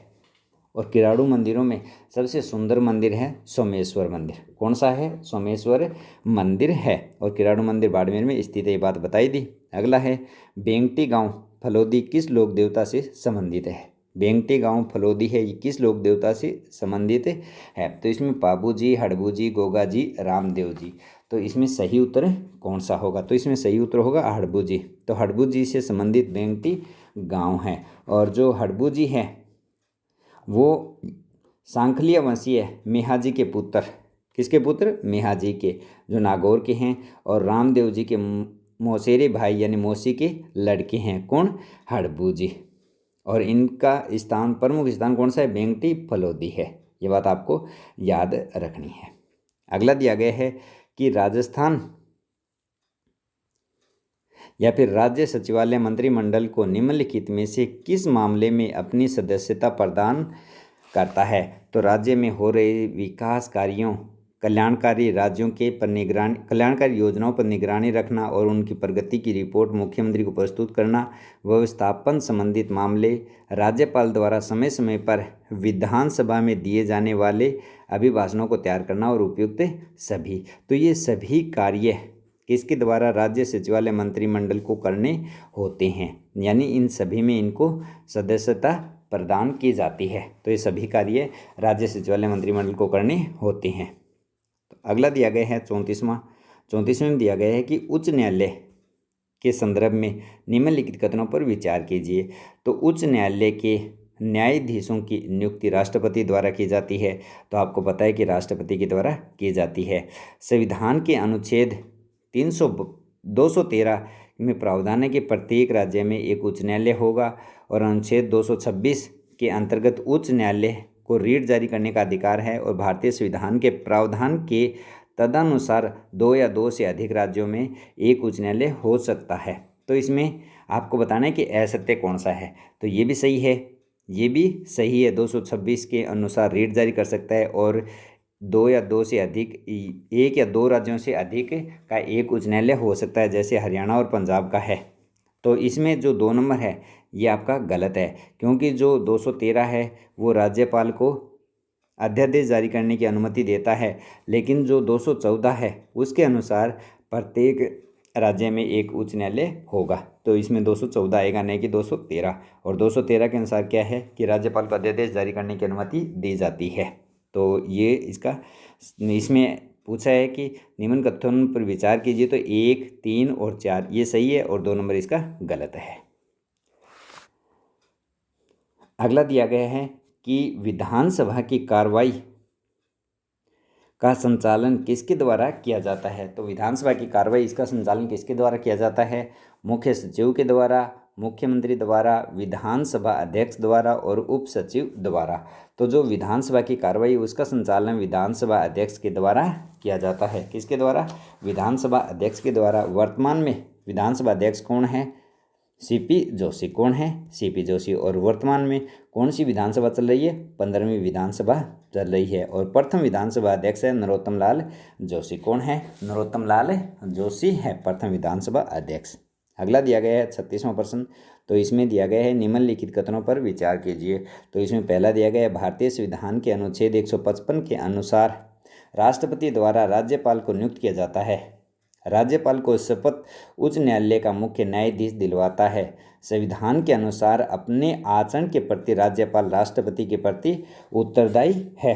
और किराड़ू मंदिरों में सबसे सुंदर मंदिर है सोमेश्वर मंदिर। कौन सा है? सोमेश्वर मंदिर है। और किराड़ू मंदिर बाड़मेर में स्थित है, ये बात बताई दी। अगला है बेंगटी गांव फलोदी किस लोक देवता से संबंधित है? बेंगटी गांव फलोदी है ये किस लोक देवता से संबंधित है? तो इसमें पाबू जी, हड़बू जी, गोगा जी, रामदेव जी। तो इसमें सही उत्तर कौन सा होगा? तो इसमें सही उत्तर होगा हड़बू जी। तो हड़बू जी से संबंधित बेंगटी गांव है। और जो हड़बू जी है वो सांखलिया वंशीय मेहाजी के पुत्र। किसके पुत्र? मेहाजी के, जो नागौर के हैं। और रामदेव जी के मौसेरे भाई यानी मौसी के लड़के हैं। कौन? हड़बू जी। और इनका स्थान, प्रमुख स्थान कौन सा है? बेंगटी फलोदी है। ये बात आपको याद रखनी है। अगला दिया गया है कि राजस्थान या फिर राज्य सचिवालय मंत्रिमंडल को निम्नलिखित में से किस मामले में अपनी सदस्यता प्रदान करता है? तो राज्य में हो रहे विकास कार्यों, कल्याणकारी राज्यों के पर निगरानी, कल्याणकारी योजनाओं पर निगरानी रखना और उनकी प्रगति की रिपोर्ट मुख्यमंत्री को प्रस्तुत करना, व्यवस्थापन संबंधित मामले, राज्यपाल द्वारा समय समय पर विधानसभा में दिए जाने वाले अभिभाषणों को तैयार करना और उपयुक्त सभी। तो ये सभी कार्य किसके द्वारा? राज्य सचिवालय मंत्रिमंडल को करने होते हैं, यानी इन सभी में इनको सदस्यता प्रदान की जाती है। तो ये सभी कार्य राज्य सचिवालय मंत्रिमंडल को करने होते हैं। तो अगला दिया गया है 34वें में दिया गया है कि उच्च न्यायालय के संदर्भ में निम्नलिखित कथनों पर विचार कीजिए। तो उच्च न्यायालय के न्यायाधीशों की नियुक्ति राष्ट्रपति द्वारा की जाती है। तो आपको पता है कि राष्ट्रपति के द्वारा की जाती है। संविधान के अनुच्छेद 213 में प्रावधान है कि प्रत्येक राज्य में एक उच्च न्यायालय होगा। और अनुच्छेद 226 के अंतर्गत उच्च न्यायालय को रीट जारी करने का अधिकार है। और भारतीय संविधान के प्रावधान के तदनुसार 2 या 2 से अधिक राज्यों में एक उच्च न्यायालय हो सकता है। तो इसमें आपको बताना है कि असत्य कौन सा है। तो ये भी सही है, ये भी सही है। 226 के अनुसार रीट जारी कर सकता है। और 2 या 2 से अधिक, 1 या 2 राज्यों से अधिक का एक उच्च न्यायालय हो सकता है, जैसे हरियाणा और पंजाब का है। तो इसमें जो 2 नंबर है ये आपका गलत है, क्योंकि जो 213 है वो राज्यपाल को अध्यादेश जारी करने की अनुमति देता है। लेकिन जो 214 है उसके अनुसार प्रत्येक राज्य में एक उच्च न्यायालय होगा। तो इसमें 214 आएगा, नहीं कि 213। और 213 के अनुसार क्या है कि राज्यपाल को अध्यादेश जारी करने की अनुमति दी जाती है। तो ये इसमें पूछा है कि निम्न कथनों पर विचार कीजिए। तो 1, 3 और 4 ये सही है, और 2 नंबर इसका गलत है। अगला दिया गया है कि विधानसभा की कार्रवाई का संचालन किसके द्वारा किया जाता है? तो विधानसभा की कार्रवाई इसका संचालन किसके द्वारा किया जाता है? मुख्य सचिव के द्वारा, मुख्यमंत्री द्वारा, विधानसभा अध्यक्ष द्वारा और उप सचिव द्वारा। तो जो विधानसभा की कार्रवाई उसका संचालन विधानसभा अध्यक्ष के द्वारा किया जाता है। किसके द्वारा? विधानसभा अध्यक्ष के द्वारा। वर्तमान में विधानसभा अध्यक्ष कौन है? सीपी जोशी। कौन है? सीपी जोशी। और वर्तमान में कौन सी विधानसभा चल रही है? 15वीं विधानसभा चल रही है। और प्रथम विधानसभा अध्यक्ष है नरोत्तम लाल जोशी। कौन है? नरोत्तम लाल जोशी है प्रथम विधानसभा अध्यक्ष। अगला दिया गया है 36वां प्रश्न। तो इसमें दिया गया है निम्नलिखित कथनों पर विचार कीजिए। तो इसमें पहला दिया गया है भारतीय संविधान के अनुच्छेद 155 के अनुसार राष्ट्रपति द्वारा राज्यपाल को नियुक्त किया जाता है। राज्यपाल को शपथ उच्च न्यायालय का मुख्य न्यायाधीश दिलवाता है। संविधान के अनुसार अपने आचरण के प्रति राज्यपाल राष्ट्रपति के प्रति उत्तरदायी है।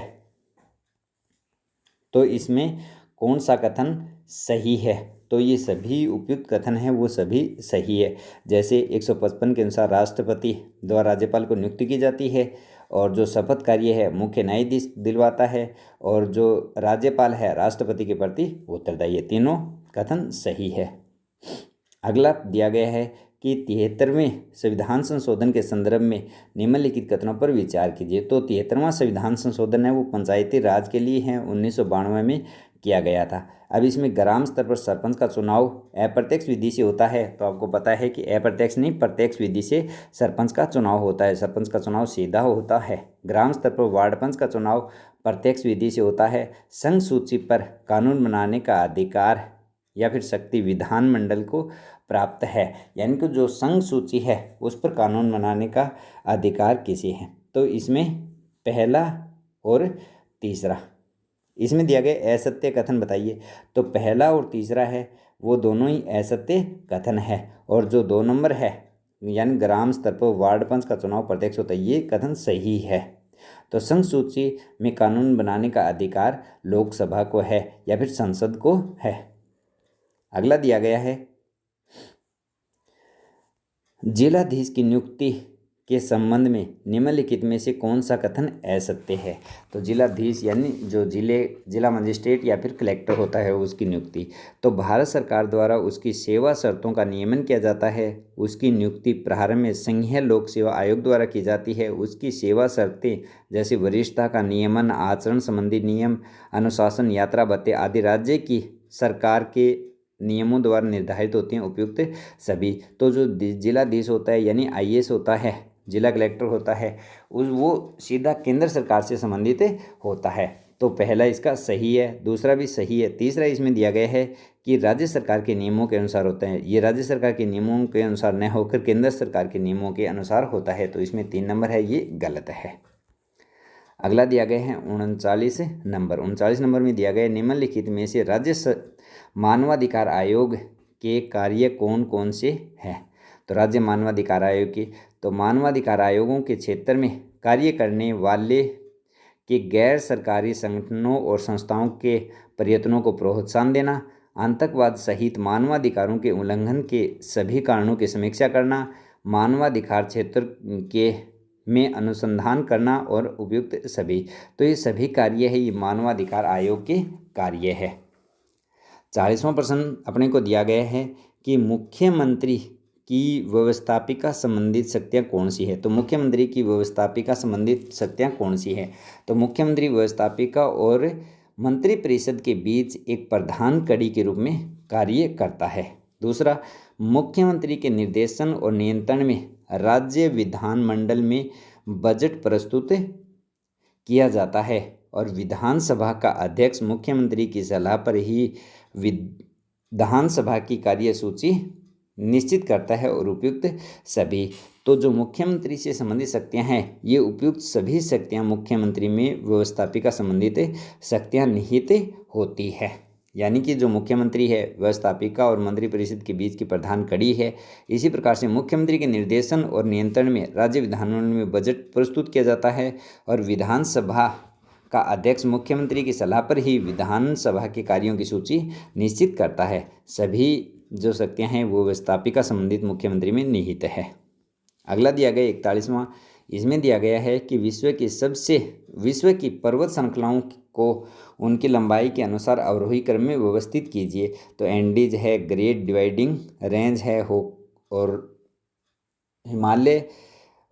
तो इसमें कौन सा कथन सही है? तो ये सभी उपयुक्त कथन हैं वो सभी सही है। जैसे 155 के अनुसार राष्ट्रपति द्वारा राज्यपाल को नियुक्ति की जाती है, और जो शपथ कार्य है मुख्य न्यायाधीश दिलवाता है, और जो राज्यपाल है राष्ट्रपति के प्रति उत्तरदायी है। तीनों कथन सही है। अगला दिया गया है कि 73वें संविधान संशोधन के संदर्भ में निम्नलिखित कथनों पर विचार कीजिए। तो 73वां संविधान संशोधन है वो पंचायती राज के लिए है, 1992 में किया गया था। अब इसमें ग्राम स्तर पर सरपंच का चुनाव अप्रत्यक्ष विधि से होता है। तो आपको पता है कि अप्रत्यक्ष नहीं प्रत्यक्ष विधि से सरपंच का चुनाव होता है। सरपंच का चुनाव सीधा होता है। ग्राम स्तर पर वार्ड पंच का चुनाव प्रत्यक्ष विधि से होता है। संघ सूची पर कानून बनाने का अधिकार या फिर शक्ति विधानमंडल को प्राप्त है। यानी कि जो संघ सूची है उस पर कानून बनाने का अधिकार किसे है? तो इसमें पहला और तीसरा। इसमें दिया गया असत्य कथन बताइए। तो पहला और तीसरा है वो दोनों ही असत्य कथन है। और जो 2 नंबर है यानी ग्राम स्तर पर वार्ड पंच का चुनाव प्रत्यक्ष होता है, ये कथन सही है। तो संघ सूची में कानून बनाने का अधिकार लोकसभा को है या फिर संसद को है। अगला दिया गया है जिलाधीश की नियुक्ति के संबंध में निम्नलिखित में से कौन सा कथन असत्य है? तो जिलाधीश यानी जो जिला मजिस्ट्रेट या फिर कलेक्टर होता है उसकी नियुक्ति, तो भारत सरकार द्वारा उसकी सेवा शर्तों का नियमन किया जाता है। उसकी नियुक्ति प्रारंभ में संघीय लोक सेवा आयोग द्वारा की जाती है। उसकी सेवा शर्तें जैसे वरिष्ठता का नियमन, आचरण संबंधी नियम, अनुशासन, यात्रा भत्ते आदि राज्य की सरकार के नियमों द्वारा निर्धारित होती हैं। उपयुक्त सभी। तो जो जिलाधीश होता है यानी आईएएस होता है, जिला कलेक्टर होता है, वो सीधा केंद्र सरकार से संबंधित होता है। तो पहला इसका सही है, दूसरा भी सही है। तीसरा इसमें दिया गया है कि राज्य सरकार के नियमों के अनुसार होता है। ये राज्य सरकार के नियमों के अनुसार न होकर केंद्र सरकार के नियमों के अनुसार होता है। तो इसमें 3 नंबर है, ये गलत है। अगला दिया गया है 39 नंबर। 39 नंबर में दिया गया निम्नलिखित में से राज्य मानवाधिकार आयोग के कार्य कौन कौन से हैं? तो राज्य मानवाधिकार आयोग की, तो मानवाधिकार आयोगों के क्षेत्र में कार्य करने वाले के गैर सरकारी संगठनों और संस्थाओं के प्रयत्नों को प्रोत्साहन देना, आतंकवाद सहित मानवाधिकारों के उल्लंघन के सभी कारणों की समीक्षा करना, मानवाधिकार क्षेत्र के में अनुसंधान करना और उपयुक्त सभी। तो ये सभी कार्य है, ये मानवाधिकार आयोग के कार्य है। 40वां प्रश्न अपने को दिया गया है कि मुख्यमंत्री की व्यवस्थापिका संबंधित शक्तियाँ कौन सी है? तो मुख्यमंत्री की व्यवस्थापिका संबंधित शक्तियाँ कौन सी है? तो मुख्यमंत्री व्यवस्थापिका और मंत्रिपरिषद के बीच एक प्रधान कड़ी के रूप में कार्य करता है। दूसरा, मुख्यमंत्री के निर्देशन और नियंत्रण में राज्य विधानमंडल में बजट प्रस्तुत किया जाता है और विधानसभा का अध्यक्ष मुख्यमंत्री की सलाह पर ही विधानसभा की कार्यसूची निश्चित करता है और उपयुक्त सभी। तो जो मुख्यमंत्री से संबंधित शक्तियां हैं, ये उपयुक्त सभी शक्तियां मुख्यमंत्री में व्यवस्थापिका संबंधित शक्तियां निहित होती है। यानी कि जो मुख्यमंत्री है व्यवस्थापिका और मंत्रिपरिषद के बीच की प्रधान कड़ी है। इसी प्रकार से मुख्यमंत्री के निर्देशन और नियंत्रण में राज्य विधानमंडल में बजट प्रस्तुत किया जाता है और विधानसभा का अध्यक्ष मुख्यमंत्री की सलाह पर ही विधानसभा के कार्यों की सूची निश्चित करता है। सभी जो शक्तियां हैं वो व्यवस्थापिका संबंधित मुख्यमंत्री में निहित है। अगला दिया गया 41वां। इसमें दिया गया है कि विश्व की पर्वत श्रृंखलाओं को उनकी लंबाई के अनुसार अवरोही क्रम में व्यवस्थित कीजिए। तो एंडीज है, ग्रेट डिवाइडिंग रेंज है और हिमालय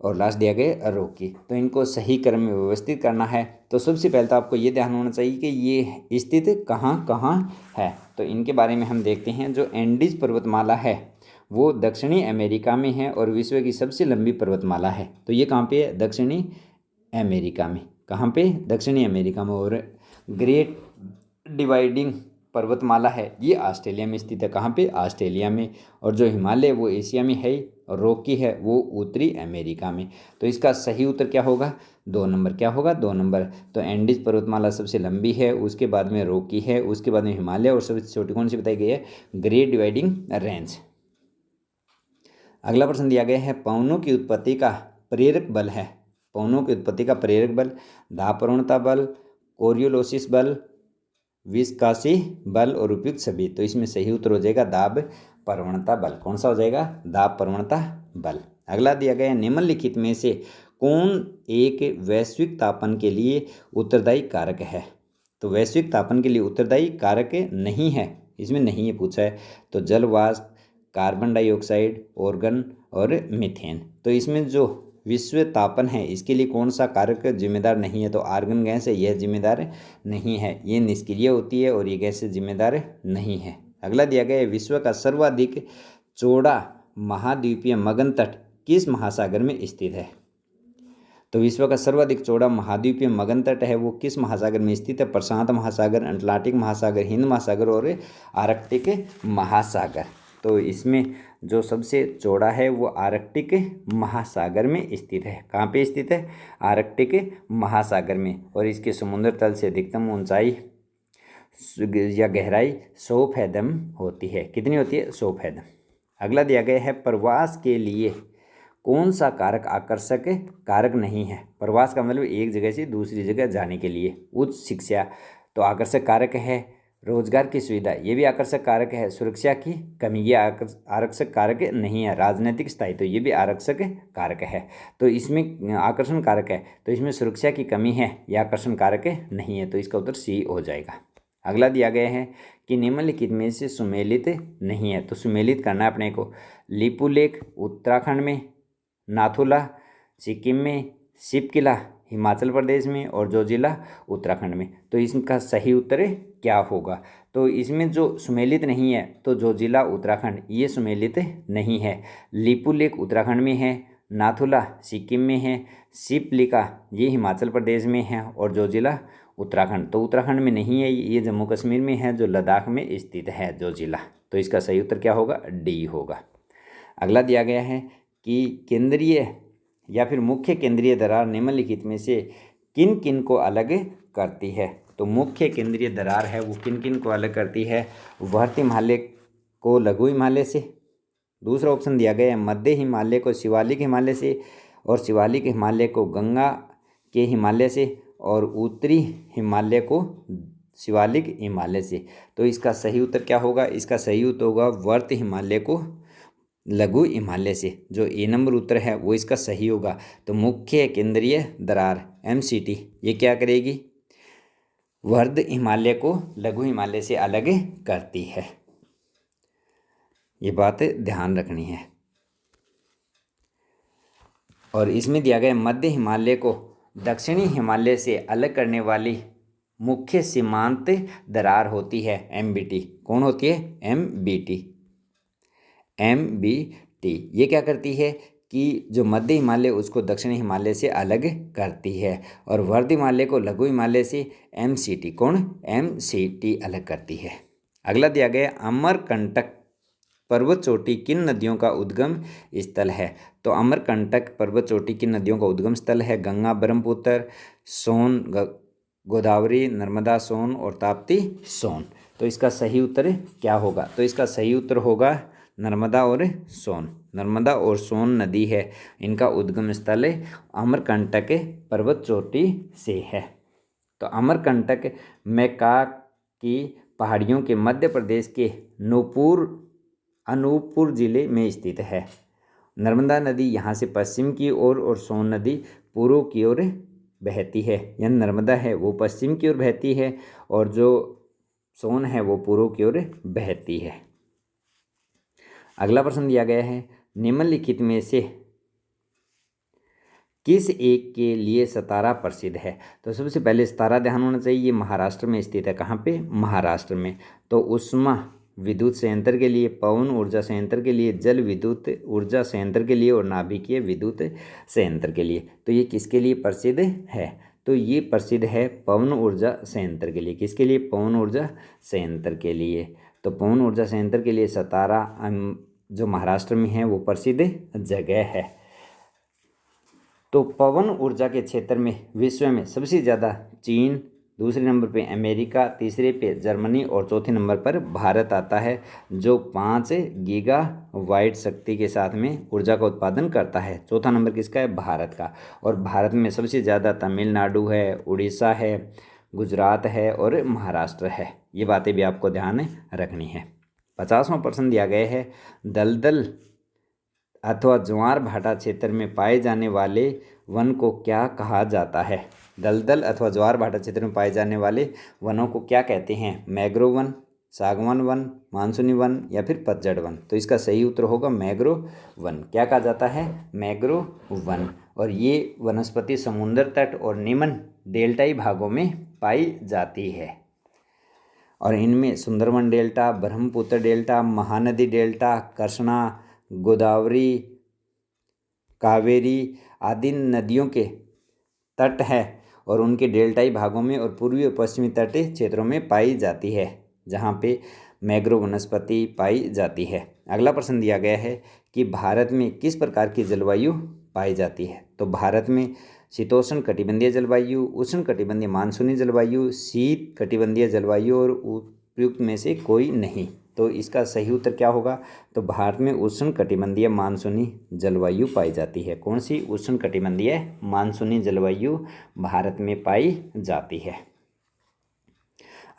और लास्ट दिया गया रॉकी। तो इनको सही क्रम में व्यवस्थित करना है। तो सबसे पहले तो आपको ये ध्यान होना चाहिए कि ये स्थित कहाँ कहाँ है। तो इनके बारे में हम देखते हैं। जो एंडीज पर्वतमाला है वो दक्षिणी अमेरिका में है और विश्व की सबसे लंबी पर्वतमाला है। तो ये कहाँ पे है? दक्षिणी अमेरिका में। कहाँ पे? दक्षिणी अमेरिका में। और ग्रेट डिवाइडिंग पर्वतमाला है ये ऑस्ट्रेलिया में स्थित है। कहाँ पे? ऑस्ट्रेलिया में। और जो हिमालय वो एशिया में है और रॉकी है वो उत्तरी अमेरिका में। तो इसका सही उत्तर क्या होगा? 2 नंबर। क्या होगा? 2 नंबर। तो एंडीज पर्वतमाला सबसे लंबी है, उसके बाद में रॉकी है, उसके बाद में हिमालय और सबसे छोटी कौन सी बताई गई है? Great dividing range. अगला प्रश्न दिया गया है पवनों की उत्पत्ति का प्रेरक बल है। पवनों की उत्पत्ति का प्रेरक बल दाब प्रवणता बल, कोरियोलिस बल, विस्कासी बल और उपयुक्त सभी। तो इसमें सही उत्तर हो जाएगा दाब प्रवणता बल। कौन सा हो जाएगा? दाब प्रवणता बल। अगला दिया गया निम्नलिखित में से कौन एक वैश्विक तापन के लिए उत्तरदायी कारक है? तो वैश्विक तापन के लिए उत्तरदायी कारक नहीं है, इसमें नहीं है पूछा है। तो जल वाष्प, कार्बन डाइऑक्साइड, ऑर्गन और मीथेन। तो इसमें जो विश्व तापन है इसके लिए कौन सा कारक जिम्मेदार नहीं है? तो आर्गन गैस है, यह जिम्मेदार नहीं है, ये निष्क्रिय होती है और ये गैस जिम्मेदार नहीं है। अगला दिया गया है विश्व का सर्वाधिक चौड़ा महाद्वीपीय मगन तट किस महासागर में स्थित है? तो विश्व का सर्वाधिक चौड़ा महाद्वीपीय मगन तट है वो किस महासागर में स्थित है? प्रशांत महासागर, अटलांटिक महासागर, हिंद महासागर और आर्कटिक महासागर। तो इसमें जो सबसे चौड़ा है वो आर्कटिक महासागर में स्थित है। कहाँ पे स्थित है? आर्कटिक महासागर में। और इसके समुद्र तल से अधिकतम ऊंचाई या गहराई 100 फैदम होती है। कितनी होती है? 100 फैदम। अगला दिया गया है प्रवास के लिए कौन सा कारक आकर्षक कारक नहीं है? प्रवास का मतलब एक जगह से दूसरी जगह जाने के लिए। उच्च शिक्षा तो आकर्षक कारक है। रोजगार की सुविधा ये भी आकर्षक कारक है। सुरक्षा की कमी ये आकर्षक कारक नहीं है। राजनीतिक स्थायित्व ये भी आकर्षक कारक है। तो इसमें आकर्षण कारक है, तो इसमें सुरक्षा की कमी है, यह आकर्षण कारक नहीं है। तो इसका उत्तर सी हो जाएगा। अगला दिया गया है कि निम्नलिखित में से सुमेलित नहीं है। तो सुमेलित करना है अपने को। लिपुलेख उत्तराखंड में, नाथुला सिक्किम में, शिवकिला हिमाचल प्रदेश में और जोजिला उत्तराखंड में। तो इसका सही उत्तर क्या होगा? तो इसमें जो सुमेलित नहीं है तो जोजिला उत्तराखंड ये सुमेलित नहीं है। लिपुलेख उत्तराखंड में है, नाथुला सिक्किम में है, शिवलिका ये हिमाचल प्रदेश में है और जोजिला उत्तराखंड। तो उत्तराखंड में नहीं है, ये जम्मू कश्मीर में है जो लद्दाख में स्थित है जोजिला। तो इसका सही उत्तर क्या होगा? डी होगा। अगला दिया गया है कि केंद्रीय या फिर मुख्य केंद्रीय दरार निम्नलिखित में से किन किन को अलग करती है? तो मुख्य केंद्रीय दरार है वो किन किन को अलग करती है? वृहत हिमालय को लघु हिमालय से। दूसरा ऑप्शन दिया गया है मध्य हिमालय को शिवालिक हिमालय से और शिवालिक हिमालय को गंगा के हिमालय से और उत्तरी हिमालय को शिवालिक हिमालय से। तो इसका सही उत्तर क्या होगा? इसका सही उत्तर होगा वृहत हिमालय को लघु हिमालय से। जो ए नंबर उत्तर है वो इसका सही होगा। तो मुख्य केंद्रीय दरार MCT ये क्या करेगी? वृहत हिमालय को लघु हिमालय से अलग करती है। ये बात ध्यान रखनी है। और इसमें दिया गया मध्य हिमालय को दक्षिणी हिमालय से अलग करने वाली मुख्य सीमांत दरार होती है MBT। कौन होती है? MBT ये क्या करती है कि जो मध्य हिमालय उसको दक्षिणी हिमालय से अलग करती है और वृहत हिमालय को लघु हिमालय से MCT MCT अलग करती है। अगला दिया गया अमरकंटक पर्वत चोटी किन नदियों का उद्गम स्थल है? तो अमरकंटक पर्वत चोटी किन नदियों का उद्गम स्थल है? गंगा, ब्रह्मपुत्र, सोन, गोदावरी, नर्मदा, सोन और ताप्ती सोन। तो इसका सही उत्तर क्या होगा? तो इसका सही उत्तर होगा नर्मदा और सोन। नर्मदा और सोन नदी है, इनका उद्गम स्थल अमरकंटक पर्वत चोटी से है। तो अमरकंटक मैकाक की पहाड़ियों के मध्य प्रदेश के अनूपपुर जिले में स्थित है। नर्मदा नदी यहाँ से पश्चिम की ओर और सोन नदी पूर्व की ओर बहती है। यानी नर्मदा है वो पश्चिम की ओर बहती है और जो सोन है वो पूर्व की ओर बहती है। अगला प्रश्न दिया गया है निम्नलिखित में से किस एक के लिए सतारा प्रसिद्ध है? तो सबसे पहले सतारा ध्यान होना चाहिए, ये महाराष्ट्र में स्थित है। कहाँ पे? महाराष्ट्र में। तो उष्मा विद्युत संयंत्र के लिए, पवन ऊर्जा संयंत्र के लिए, जल विद्युत ऊर्जा संयंत्र के लिए और नाभिकीय विद्युत संयंत्र के लिए। तो ये किसके लिए प्रसिद्ध है? तो ये प्रसिद्ध है पवन ऊर्जा संयंत्र के लिए। किसके लिए? पवन ऊर्जा संयंत्र के लिए। तो पवन ऊर्जा संयंत्र के लिए सतारा जो महाराष्ट्र में है वो प्रसिद्ध जगह है। तो पवन ऊर्जा के क्षेत्र में विश्व में सबसे ज़्यादा चीन, दूसरे नंबर पे अमेरिका, तीसरे पे जर्मनी और चौथे नंबर पर भारत आता है, जो 5 गीगावाट शक्ति के साथ में ऊर्जा का उत्पादन करता है। चौथा नंबर किसका है? भारत का। और भारत में सबसे ज़्यादा तमिलनाडु है, उड़ीसा है, गुजरात है और महाराष्ट्र है। ये बातें भी आपको ध्यान रखनी है। 50वां प्रश्न दिया गया है, दलदल अथवा ज्वार भाटा क्षेत्र में पाए जाने वाले वन को क्या कहा जाता है? दलदल अथवा ज्वार भाटा क्षेत्र में पाए जाने वाले वनों को क्या कहते हैं? मैंग्रोव वन, सागवान वन, मानसूनी वन या फिर पतझड़ वन। तो इसका सही उत्तर होगा मैंग्रोव वन। क्या कहा जाता है? Mangrove one. और ये वनस्पति समुद्र तट और निम्न डेल्टाई भागों में पाई जाती है। और इनमें Sundarban delta, Brahmaputra delta, Mahanadi delta, Krishna, Godavari, Kaveri आदि नदियों के तट है और उनके डेल्टाई भागों में और पूर्वी और पश्चिमी तटीय क्षेत्रों में पाई जाती है, जहाँ पे मैंग्रोव वनस्पति पाई जाती है। अगला प्रश्न दिया गया है कि भारत में किस प्रकार की जलवायु पाई जाती है? तो भारत में शीतोष्ण कटिबंधीय जलवायु, उष्ण कटिबंधीय मानसूनी जलवायु, शीत कटिबंधीय जलवायु और उपयुक्त में से कोई नहीं। तो इसका सही उत्तर क्या होगा? तो भारत में उष्ण कटिबंधीय मानसूनी जलवायु पाई जाती है। कौन सी? उष्ण कटिबंधीय मानसूनी जलवायु भारत में पाई जाती है।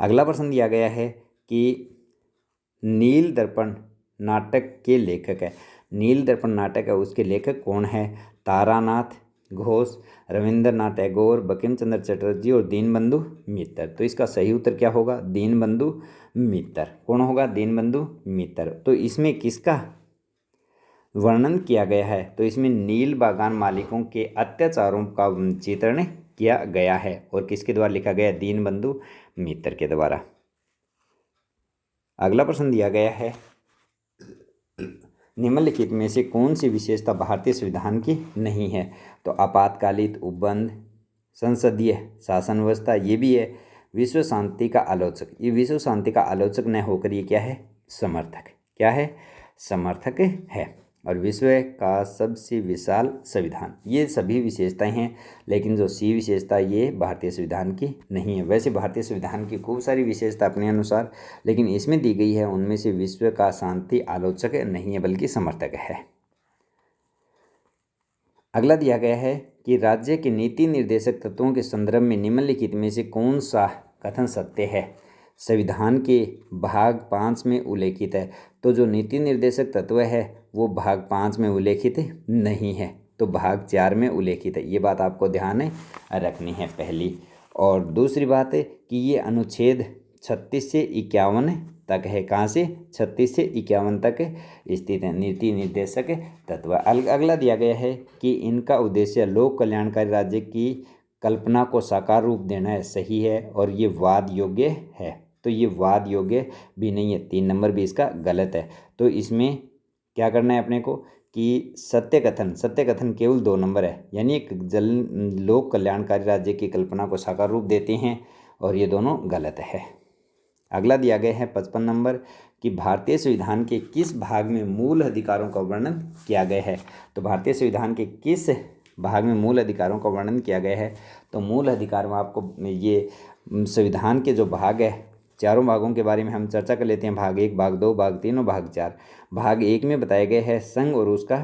अगला प्रश्न दिया गया है कि नील दर्पण नाटक के लेखक है। नील दर्पण नाटक है, उसके लेखक कौन है? तारानाथ घोष, रविंद्रनाथ टैगोर, बंकिम चंद्र चटर्जी और दीनबंधु मित्र। तो इसका सही उत्तर क्या होगा? दीनबंधु मित्र। कौन होगा? दीनबंधु मित्र। तो इसमें किसका वर्णन किया गया है? तो इसमें नील बागान मालिकों के अत्याचारों का चित्रण किया गया है। और किसके द्वारा लिखा गया? दीनबंधु मित्र के द्वारा। अगला प्रश्न दिया गया है, निम्नलिखित में से कौन सी विशेषता भारतीय संविधान की नहीं है? तो आपातकालीन उपबंध, संसदीय शासन व्यवस्था, ये भी है। विश्व शांति का आलोचक, ये विश्व शांति का आलोचक न होकर ये क्या है? समर्थक। क्या है? समर्थक है। और विश्व का सबसे विशाल संविधान, ये सभी विशेषताएं हैं, लेकिन जो सी विशेषता ये भारतीय संविधान की नहीं है। वैसे भारतीय संविधान की खूब सारी विशेषता अपने अनुसार, लेकिन इसमें दी गई है उनमें से विश्व का शांति आलोचक नहीं है बल्कि समर्थक है। अगला दिया गया है कि राज्य के नीति निर्देशक तत्वों के संदर्भ में निम्नलिखित में से कौन सा कथन सत्य है? संविधान के भाग 5 में उल्लेखित है। तो जो नीति निर्देशक तत्व है वो भाग 5 में उल्लेखित नहीं है, तो भाग 4 में उल्लेखित है। ये बात आपको ध्यान रखनी है पहली। और दूसरी बात है कि ये अनुच्छेद 36 से 51 तक है। कहाँ से? 36 से 51 तक स्थित है नीति निर्देशक तत्व। अगला दिया गया है कि इनका उद्देश्य लोक कल्याणकारी राज्य की कल्पना को साकार रूप देना है। सही है। और ये वाद योग्य है। तो ये वाद योग्य भी नहीं है, 3 नंबर भी इसका गलत है। तो इसमें क्या करना है अपने को कि सत्य कथन केवल 2 नंबर है, यानी एक लोक कल्याणकारी राज्य की कल्पना को साकार रूप देते हैं, और ये दोनों गलत है। अगला दिया गया है 55 नंबर कि भारतीय संविधान के किस भाग में मूल अधिकारों का वर्णन किया गया है? तो भारतीय संविधान के किस भाग में मूल अधिकारों का वर्णन किया गया है? तो मूल अधिकार में आपको ये संविधान के जो भाग है, चारों भागों के बारे में हम चर्चा कर लेते हैं। भाग 1, भाग 2, भाग 3 और भाग 4। भाग 1 में बताया गया है संघ और उसका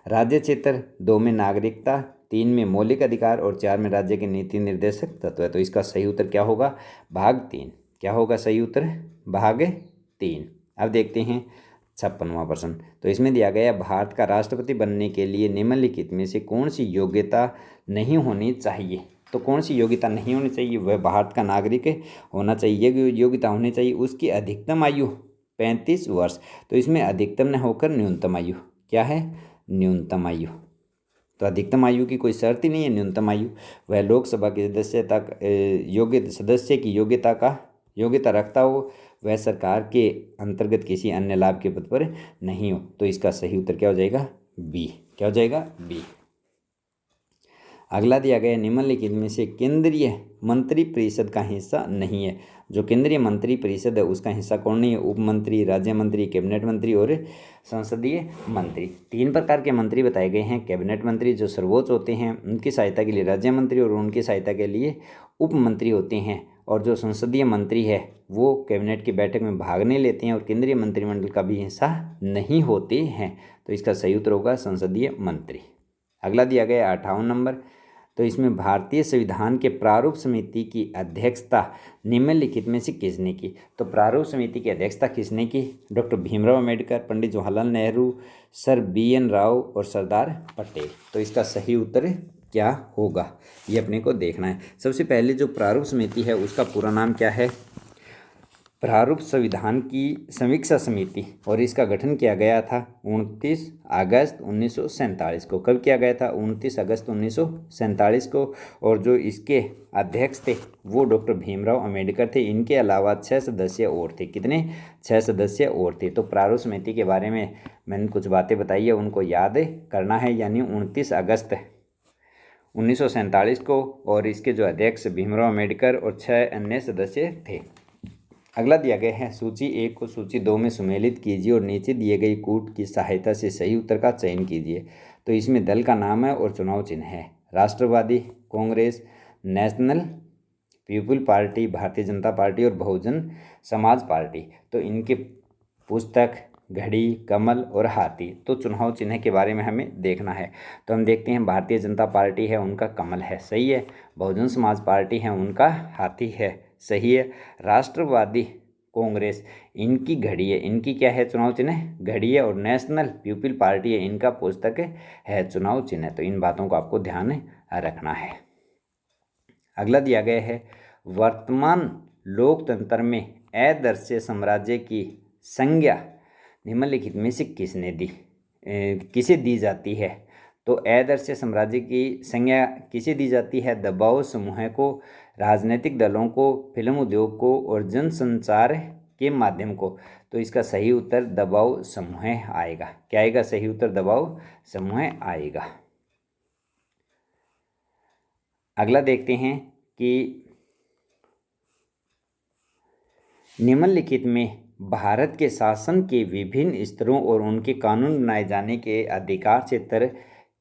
राज्य क्षेत्र, 2 में नागरिकता, 3 में मौलिक अधिकार और 4 में राज्य के नीति निर्देशक तत्व है। तो इसका सही उत्तर क्या होगा? भाग 3। क्या होगा सही उत्तर? भाग 3। अब देखते हैं 56वां प्रश्न। तो इसमें दिया गया भारत का राष्ट्रपति बनने के लिए निम्नलिखित में से कौन सी योग्यता नहीं होनी चाहिए? तो कौन सी योग्यता नहीं होनी चाहिए? वह भारत का नागरिक होना चाहिए। योग्यता होनी चाहिए उसकी अधिकतम आयु 35 वर्ष। तो इसमें अधिकतम न होकर न्यूनतम आयु। क्या है? न्यूनतम आयु। तो अधिकतम आयु की कोई शर्त ही नहीं है, न्यूनतम आयु। वह लोकसभा के सदस्यता योग्य सदस्य की योग्यता रखता हो, वह सरकार के अंतर्गत किसी अन्य लाभ के पद पर नहीं हो। तो इसका सही उत्तर क्या हो जाएगा? बी। क्या हो जाएगा? बी। अगला दिया गया निम्नलिखित में से केंद्रीय मंत्री परिषद का हिस्सा नहीं है। जो केंद्रीय मंत्री परिषद है उसका हिस्सा कौन नहीं है? उप मंत्री, राज्य मंत्री, कैबिनेट मंत्री और संसदीय मंत्री। 3 प्रकार के मंत्री बताए गए हैं। कैबिनेट मंत्री जो सर्वोच्च होते हैं, उनकी सहायता के लिए राज्य मंत्री और उनकी सहायता के लिए उप मंत्री होते हैं। और जो संसदीय मंत्री है वो कैबिनेट की बैठक में भाग नहीं लेते हैं और केंद्रीय मंत्रिमंडल का भी हिस्सा नहीं होते हैं। तो इसका सही उत्तर होगा संसदीय मंत्री। अगला दिया गया 58 नंबर। तो इसमें भारतीय संविधान के प्रारूप समिति की अध्यक्षता निम्नलिखित में से किसने की? तो प्रारूप समिति की अध्यक्षता किसने की? Doctor Bhimrao Ambedkar, Pandit Jawaharlal Nehru, sir BN Rao और सरदार पटेल। तो इसका सही उत्तर क्या होगा ये अपने को देखना है। सबसे पहले जो प्रारूप समिति है उसका पूरा नाम क्या है? प्रारूप संविधान की समीक्षा समिति। और इसका गठन किया गया था 29 अगस्त 1947 को। कब किया गया था? 29 अगस्त 1947 को। और जो इसके अध्यक्ष थे वो डॉक्टर भीमराव अम्बेडकर थे। इनके अलावा 6 सदस्य और थे। कितने? 6 सदस्य और थे। तो प्रारूप समिति के बारे में मैंने कुछ बातें बताई है, उनको याद करना है। यानी 29 अगस्त 1947 को और इसके जो अध्यक्ष भीमराव अम्बेडकर और 6 अन्य सदस्य थे। अगला दिया गया है सूची 1 को सूची 2 में सम्मिलित कीजिए और नीचे दिए गई कूट की सहायता से सही उत्तर का चयन कीजिए। तो इसमें दल का नाम है और चुनाव चिन्ह है। राष्ट्रवादी Congress, national people party, Bharatiya Janata party और बहुजन समाज पार्टी। तो इनके पुस्तक, घड़ी, कमल और हाथी। तो चुनाव चिन्ह के बारे में हमें देखना है। तो हम देखते हैं भारतीय जनता पार्टी है उनका कमल है, सही है। बहुजन समाज पार्टी है उनका हाथी है, सही है। राष्ट्रवादी कांग्रेस इनकी घड़ी है, इनकी क्या है? चुनाव चिन्ह घड़ी है। और नेशनल पीपुल पार्टी है, इनका पुस्तक है चुनाव चिन्ह। तो इन बातों को आपको ध्यान रखना है। अगला दिया गया है वर्तमान लोकतंत्र में आदर्श साम्राज्य की संज्ञा निम्नलिखित में से किसे दी जाती है? तो आदर्श साम्राज्य की संज्ञा किसे दी जाती है? दबाव समूह को, राजनीतिक दलों को, फिल्म उद्योग को और जनसंचार के माध्यम को। तो इसका सही उत्तर दबाव समूह आएगा। क्या आएगा? सही उत्तर दबाव समूह आएगा। अगला देखते हैं कि निम्नलिखित में भारत के शासन के विभिन्न स्तरों और उनके कानून बनाए जाने के अधिकार क्षेत्र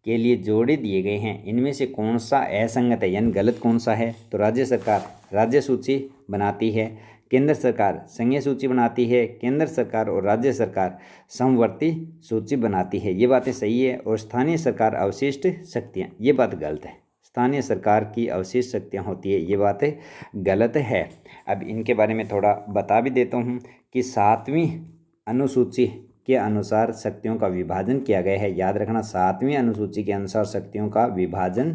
के लिए जोड़े दिए गए हैं। इनमें से कौन सा असंगत है यानी गलत कौन सा है? तो राज्य सरकार राज्य सूची बनाती है, केंद्र सरकार संघीय सूची बनाती है, केंद्र सरकार और राज्य सरकार समवर्ती सूची बनाती है। ये बातें सही है। और स्थानीय सरकार अवशिष्ट शक्तियाँ, ये बात गलत है। स्थानीय सरकार की अवशिष्ट शक्तियाँ होती है, ये बात गलत है। अब इनके बारे में थोड़ा बता भी देता हूँ कि 7वीं अनुसूची के अनुसार शक्तियों का विभाजन किया गया है। याद रखना, 7वीं अनुसूची के अनुसार शक्तियों का विभाजन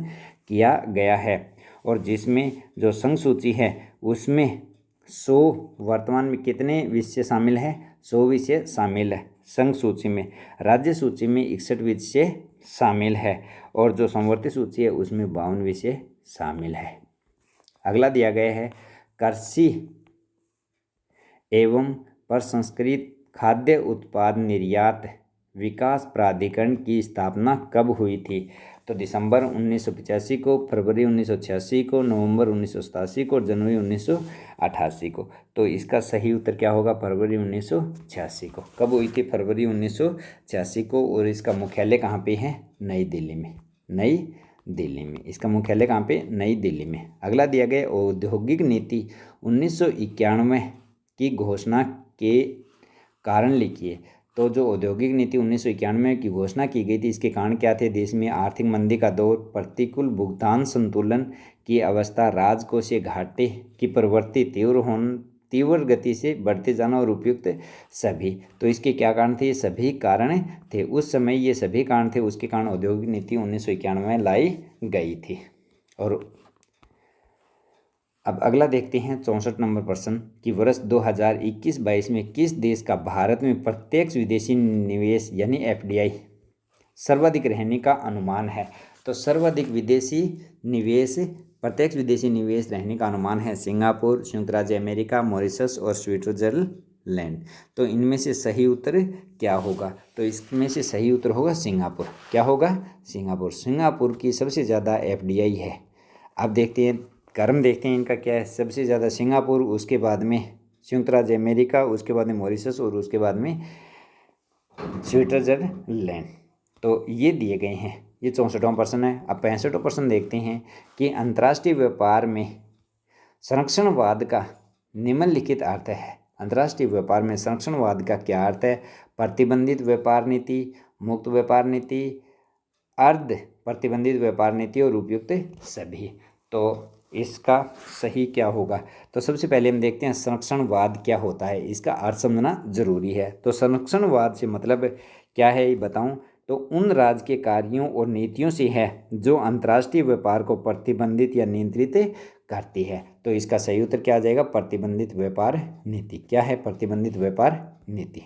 किया गया है। और जिसमें जो संघ सूची है उसमें 100 वर्तमान में कितने विषय शामिल है? 100 विषय शामिल है संघ सूची में। राज्य सूची में 61 विषय शामिल है और जो समवर्ती सूची है उसमें 52 विषय शामिल है। अगला दिया गया है कृषि एवं प्रसंस्कृत खाद्य उत्पाद निर्यात विकास प्राधिकरण की स्थापना कब हुई थी? तो दिसंबर 1985 को, फरवरी 1986 को, नवंबर 1987 को और जनवरी 1988 को। तो इसका सही उत्तर क्या होगा? फरवरी 1986 को। कब हुई थी? फरवरी 1986 को। और इसका मुख्यालय कहाँ पे है? नई दिल्ली में। नई दिल्ली में इसका मुख्यालय कहाँ पे? नई दिल्ली में। अगला दिया गया औद्योगिक नीति 1991 की घोषणा के कारण लिखिए। तो जो औद्योगिक नीति 1991 की घोषणा की गई थी, इसके कारण क्या थे? देश में आर्थिक मंदी का दौर, प्रतिकूल भुगतान संतुलन की अवस्था, राजकोषीय घाटे की प्रवृत्ति, तीव्र गति से बढ़ते जाना और उपयुक्त सभी। तो इसके क्या कारण थे? ये सभी कारण थे उस समय, ये सभी कारण थे। उसके कारण औद्योगिक नीति 1991 में लाई गई थी। और अब अगला देखते हैं 64 नंबर प्रश्न कि वर्ष 2021-22 में किस देश का भारत में प्रत्यक्ष विदेशी निवेश यानी FDI सर्वाधिक रहने का अनुमान है? तो सर्वाधिक विदेशी निवेश, प्रत्यक्ष विदेशी निवेश रहने का अनुमान है सिंगापुर, संयुक्त राज्य अमेरिका, मॉरिशस और स्विट्जरलैंड। तो इनमें से सही उत्तर क्या होगा? तो इसमें से सही उत्तर होगा सिंगापुर। क्या होगा? सिंगापुर। सिंगापुर की सबसे ज़्यादा FDI है। अब देखते हैं, क्रम देखते हैं इनका क्या है। सबसे ज़्यादा सिंगापुर, उसके बाद में संयुक्त राज्य अमेरिका, उसके बाद में मॉरिशस और उसके बाद में स्विट्जरलैंड। तो ये दिए गए हैं, ये 64वां प्रश्न है। अब 65वां प्रश्न देखते हैं कि अंतर्राष्ट्रीय व्यापार में संरक्षणवाद का निम्नलिखित अर्थ है। अंतर्राष्ट्रीय व्यापार में संरक्षणवाद का क्या अर्थ है? प्रतिबंधित व्यापार नीति, मुक्त व्यापार नीति, अर्ध प्रतिबंधित व्यापार नीति और उपयुक्त सभी। तो इसका सही क्या होगा? तो सबसे पहले हम देखते हैं संरक्षणवाद क्या होता है, इसका अर्थ समझना जरूरी है। तो संरक्षणवाद से मतलब क्या है ये बताऊं तो उन राज्य के कार्यों और नीतियों से है जो अंतर्राष्ट्रीय व्यापार को प्रतिबंधित या नियंत्रित करती है। तो इसका सही उत्तर क्या आ जाएगा? प्रतिबंधित व्यापार नीति। क्या है? प्रतिबंधित व्यापार नीति।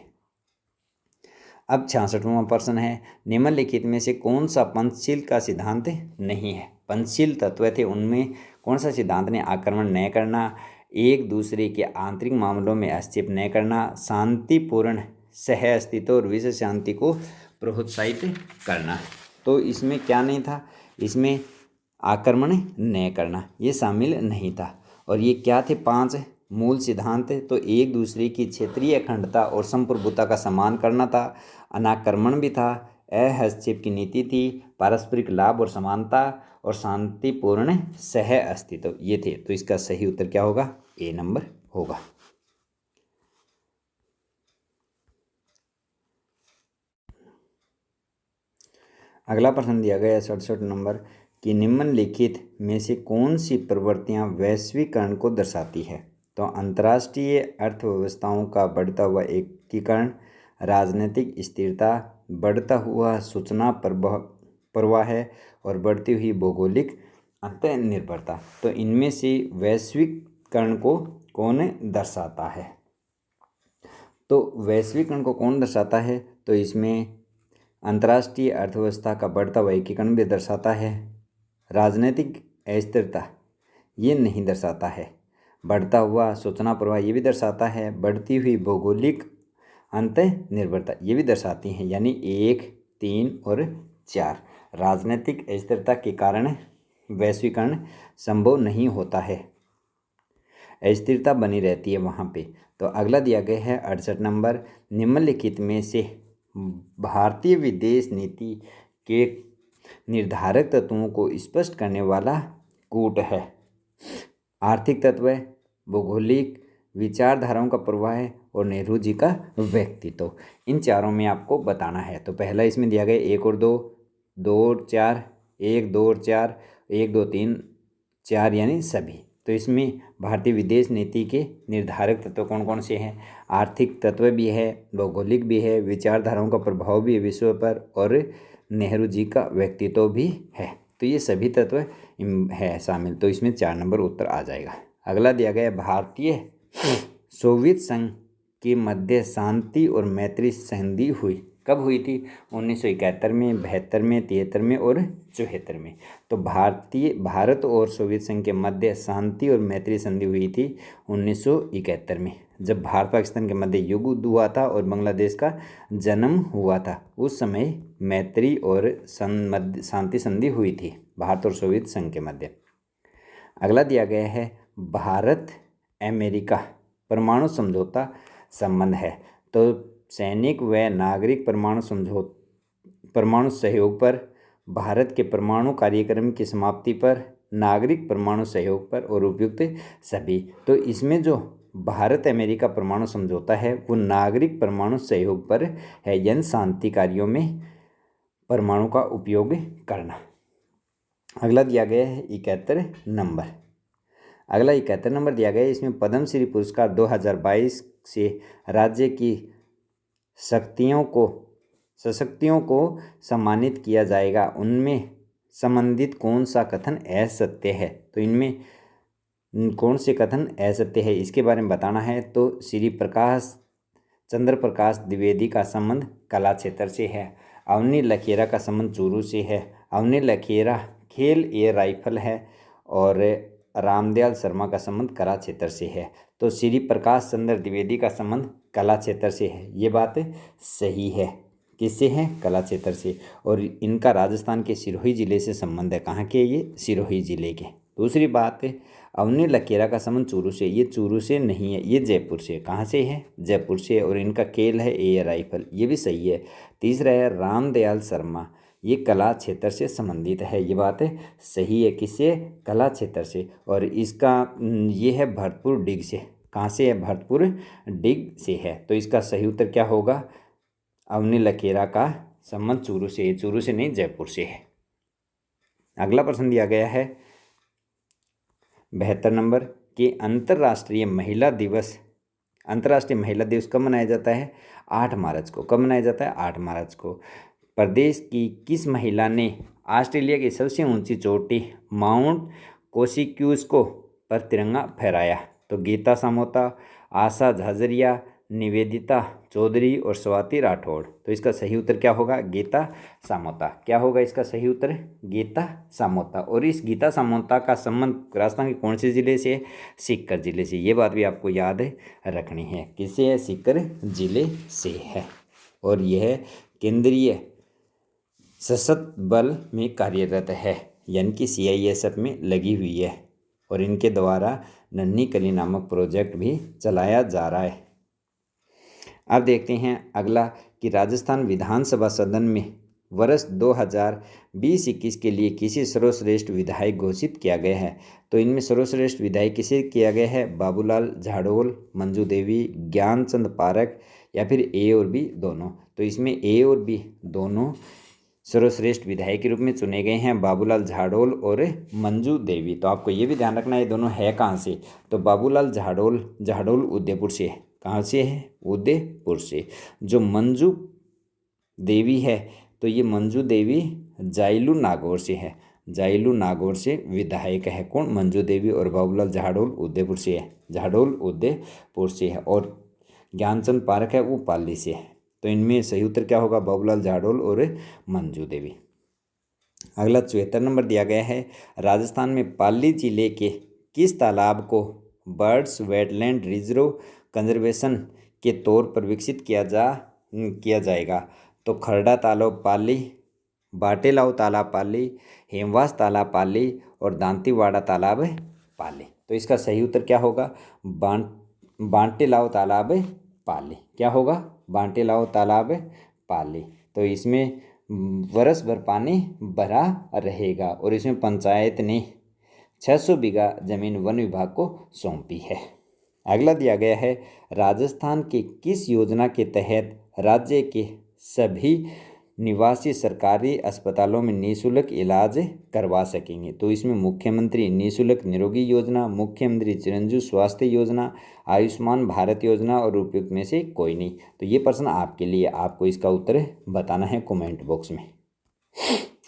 अब 66वां प्रश्न है, निम्नलिखित में से कौन सा पंचशील का सिद्धांत नहीं है? पंचशील तत्व थे, उनमें कौन सा सिद्धांत ने? आक्रमण न करना, एक दूसरे के आंतरिक मामलों में हस्तक्षेप न करना, शांतिपूर्ण सह अस्तित्व और विश्व शांति को प्रोत्साहित करना। तो इसमें क्या नहीं था? इसमें आक्रमण न करना ये शामिल नहीं था। और ये क्या थे? 5 मूल सिद्धांत। तो एक दूसरे की क्षेत्रीय अखंडता और संप्रभुता का सम्मान करना था, अनाक्रमण भी था, अहस्तक्षेप की नीति थी, पारस्परिक लाभ और समानता और शांतिपूर्ण सह अस्तित्व, ये थे। तो इसका सही उत्तर क्या होगा? A नंबर होगा। अगला प्रश्न दिया गया है 67 नंबर कि निम्नलिखित में से कौन सी प्रवृत्तियां वैश्वीकरण को दर्शाती है? तो अंतर्राष्ट्रीय अर्थव्यवस्थाओं का बढ़ता हुआ एकीकरण, राजनीतिक स्थिरता, बढ़ता हुआ सूचना प्रवाह और बढ़ती हुई भौगोलिक अंतर्निर्भरता। तो इनमें से वैश्वीकरण को कौन दर्शाता है? तो वैश्वीकरण को कौन दर्शाता है? तो इसमें अंतर्राष्ट्रीय अर्थव्यवस्था का बढ़ता हुआ एकीकरण भी दर्शाता है, राजनीतिक अस्थिरता ये नहीं दर्शाता है, बढ़ता हुआ सूचना प्रवाह ये भी दर्शाता है, बढ़ती हुई भौगोलिक अंतर्निर्भरता ये भी दर्शाती हैं। यानी 1, 3 और 4 राजनीतिक अस्थिरता के कारण वैश्वीकरण संभव नहीं होता है, अस्थिरता बनी रहती है वहाँ पे। तो अगला दिया गया है 68 नंबर, निम्नलिखित में से भारतीय विदेश नीति के निर्धारक तत्वों को स्पष्ट करने वाला कूट है? आर्थिक तत्व, भौगोलिक, विचारधाराओं का प्रवाह और नेहरू जी का व्यक्तित्व। इन चारों में आपको बताना है। तो पहला इसमें दिया गया 1 और 2, 2 और 4, 1, 2 और 4, 1, 2, 3, 4 यानी सभी। तो इसमें भारतीय विदेश नीति के निर्धारक तत्व कौन कौन से हैं? आर्थिक तत्व भी है, भौगोलिक भी है, विचारधाराओं का प्रभाव भी है विश्व पर और नेहरू जी का व्यक्तित्व भी है। तो ये सभी तत्व है शामिल। तो इसमें 4 नंबर उत्तर आ जाएगा। अगला दिया गया भारतीय सोवियत संघ के मध्य शांति और मैत्री संधि हुई, कब हुई थी? 1971 में, 72 में, 73 में और 74 में। तो भारत और सोवियत संघ के मध्य शांति और मैत्री संधि हुई थी 1971 में, जब भारत पाकिस्तान के मध्य युद्ध हुआ था और बांग्लादेश का जन्म हुआ था। उस समय मैत्री और शांति संधि हुई थी भारत और सोवियत संघ के मध्य। अगला दिया गया है भारत अमेरिका परमाणु समझौता संबंध है। तो सैनिक व नागरिक परमाणु सहयोग पर, भारत के परमाणु कार्यक्रम की समाप्ति पर, नागरिक परमाणु सहयोग पर और उपयुक्त सभी। तो इसमें जो भारत अमेरिका परमाणु समझौता है वो नागरिक परमाणु सहयोग पर है, यानी शांति कार्यों में परमाणु का उपयोग करना। अगला दिया गया है 71 नंबर। अगला 71 नंबर दिया गया है, इसमें पद्मश्री पुरस्कार 2022 से राज्य की शक्तियों को सम्मानित किया जाएगा। उनमें संबंधित कौन सा कथन असत्य है? तो इनमें कौन से कथन असत्य है इसके बारे में बताना है। तो श्री चंद्र प्रकाश द्विवेदी का संबंध कला क्षेत्र से है, अवनी लखेरा का संबंध चूरू से है, अवनी लखेरा खेल एयर राइफल है और रामदयाल शर्मा का संबंध कला क्षेत्र से है। तो श्री प्रकाश चंद्र द्विवेदी का संबंध कला क्षेत्र से है। ये बात सही है। किससे है? कला क्षेत्र से। और इनका राजस्थान के सिरोही जिले से संबंध है। कहाँ के? ये सिरोही जिले के। दूसरी बात, अवनी लखेरा का संबंध चूरू से। ये चूरू से नहीं है, ये जयपुर से। कहाँ से है? जयपुर से। और इनका खेल है एयर राइफल। ये भी सही है। तीसरा है रामदयाल शर्मा, ये कला क्षेत्र से संबंधित है। ये बात सही है। किससे? कला क्षेत्र से। और इसका ये है भरतपुर डिग से। कहाँ से है? भरतपुर डिग से है। तो इसका सही उत्तर क्या होगा? अवनी लखेरा का संबंध चूरू से है। चूरू से नहीं, जयपुर से है। अगला प्रश्न दिया गया है 72 नंबर कि अंतर्राष्ट्रीय महिला दिवस कब मनाया जाता है? 8 मार्च को। कब मनाया जाता है? 8 मार्च को। प्रदेश की किस महिला ने ऑस्ट्रेलिया की सबसे ऊंची चोटी माउंट कोसिक्यूस्को पर तिरंगा फहराया? तो गीता सामोता, आशा झाझरिया, निवेदिता चौधरी और स्वाति राठौड़। तो इसका सही उत्तर क्या होगा? गीता सामोता। क्या होगा इसका सही उत्तर? गीता सामोता। और इस गीता सामोता का संबंध राजस्थान के कौन से जिले से है? सीकर जिले से। ये बात भी आपको याद रखनी है। किससे है? सीकर जिले से है। और यह केंद्रीय सशस्त्र बल में कार्यरत है, यानी कि CISF में लगी हुई है। और इनके द्वारा नन्ही कली नामक प्रोजेक्ट भी चलाया जा रहा है। अब देखते हैं अगला कि राजस्थान विधानसभा सदन में वर्ष 2020-21 के लिए किसे सर्वश्रेष्ठ विधायक घोषित किया गया है? तो इनमें सर्वश्रेष्ठ विधायक किसे किया गया है? बाबूलाल झाड़ोल, मंजू देवी, ज्ञानचंद पारख या फिर A और B दोनों। तो इसमें A और B दोनों सर्वश्रेष्ठ विधायक के रूप में चुने गए हैं, बाबूलाल झाड़ोल और मंजू देवी। तो आपको ये भी ध्यान रखना है दोनों है कहाँ से। तो बाबूलाल झाड़ोल उदयपुर से। कहाँ से है? उदयपुर से। जो मंजू देवी है, तो ये मंजू देवी जाइलू नागौर से है। जाइलू नागौर से विधायक है। कौन? मंजू देवी। और बाबूलाल झाड़ोल उदयपुर से है। झाड़ोल उदयपुर से है। और ज्ञानचंद पारख है, वो पाली से है। तो इनमें सही उत्तर क्या होगा? बाबूलाल झाड़ोल और मंजू देवी। अगला 74 नंबर दिया गया है राजस्थान में पाली जिले के किस तालाब को बर्ड्स वेटलैंड रिजर्व कंजर्वेशन के तौर पर विकसित किया जाएगा? तो खरड़ा तालाब पाली, बाटेलाव तालाब पाली, हेमवास तालाब पाली और दांतीवाड़ा तालाब पाली। तो इसका सही उत्तर क्या होगा? बाटेलाव तालाब पाली। क्या होगा? बाटेलाव तालाब पाली। तो इसमें वर्ष भर पानी भरा रहेगा। और इसमें पंचायत ने 600 बीघा जमीन वन विभाग को सौंपी है। अगला दिया गया है राजस्थान के किस योजना के तहत राज्य के सभी निवासी सरकारी अस्पतालों में निःशुल्क इलाज करवा सकेंगे? तो इसमें मुख्यमंत्री निःशुल्क निरोगी योजना, मुख्यमंत्री चिरंजीव स्वास्थ्य योजना, आयुष्मान भारत योजना और उपयुक्त में से कोई नहीं। तो ये प्रश्न आपके लिए, आपको इसका उत्तर बताना है कमेंट बॉक्स में।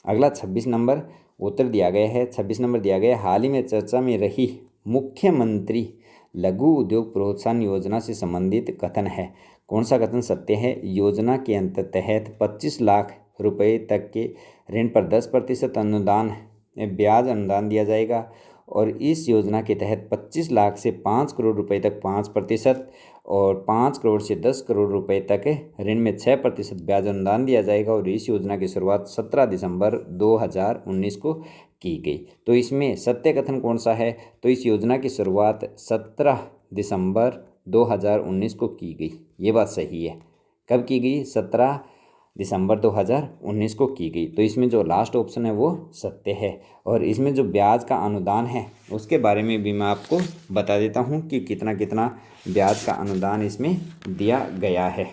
अगला 26 नंबर उत्तर दिया गया है। 26 नंबर दिया गया है हाल ही में चर्चा में रही मुख्यमंत्री लघु उद्योग प्रोत्साहन योजना से संबंधित कथन है। कौन सा कथन सत्य है? योजना के तहत 25 लाख रुपए तक के ऋण पर 10% अनुदान ब्याज अनुदान दिया जाएगा। और इस योजना के तहत 25 लाख से 5 करोड़ रुपए तक 5% और 5 करोड़ से 10 करोड़ रुपए तक ऋण में 6% ब्याज अनुदान दिया जाएगा। और इस योजना की शुरुआत 17 दिसंबर 2019 को की गई। तो इसमें सत्य कथन कौन सा है? तो इस योजना की शुरुआत 17 दिसंबर 2019 को की गई। ये बात सही है। कब की गई? 17 दिसंबर 2019 को की गई। तो इसमें जो लास्ट ऑप्शन है वो सत्य है। और इसमें जो ब्याज का अनुदान है उसके बारे में भी मैं आपको बता देता हूँ कि कितना कितना ब्याज का अनुदान इसमें दिया गया है।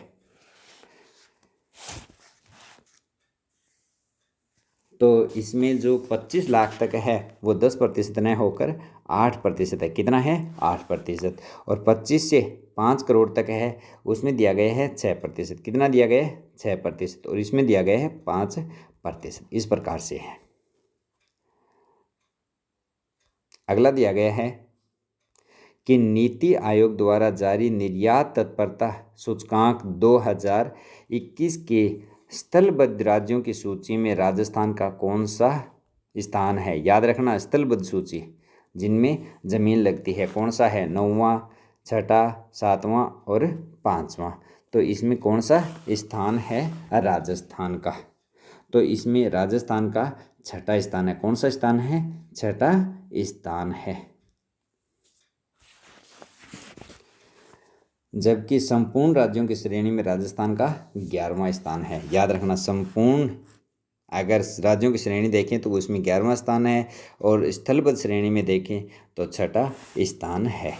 तो इसमें जो 25 लाख तक है वो 10% न होकर 8% है। कितना है? 8%। और 25 से 5 करोड़ तक है उसमें दिया गया है 6%। कितना दिया गया है? 6%। और इसमें दिया गया है 5%। इस प्रकार से है। अगला दिया गया है कि नीति आयोग द्वारा जारी निर्यात तत्परता सूचकांक 2021 के स्थलबद्ध राज्यों की सूची में राजस्थान का कौन सा स्थान है? याद रखना, स्थलबद्ध सूची जिनमें ज़मीन लगती है कौन सा है? 9वां, 6ठा, 7वां और 5वां। तो इसमें कौन सा स्थान है राजस्थान का? तो इसमें राजस्थान का 6ठा स्थान है। कौन सा स्थान है? 6ठा स्थान है। जबकि संपूर्ण राज्यों की श्रेणी में राजस्थान का 11वां स्थान है। याद रखना, संपूर्ण अगर राज्यों की श्रेणी देखें तो उसमें 11वां स्थान है और स्थलबद्ध श्रेणी में देखें तो 6ठा स्थान है।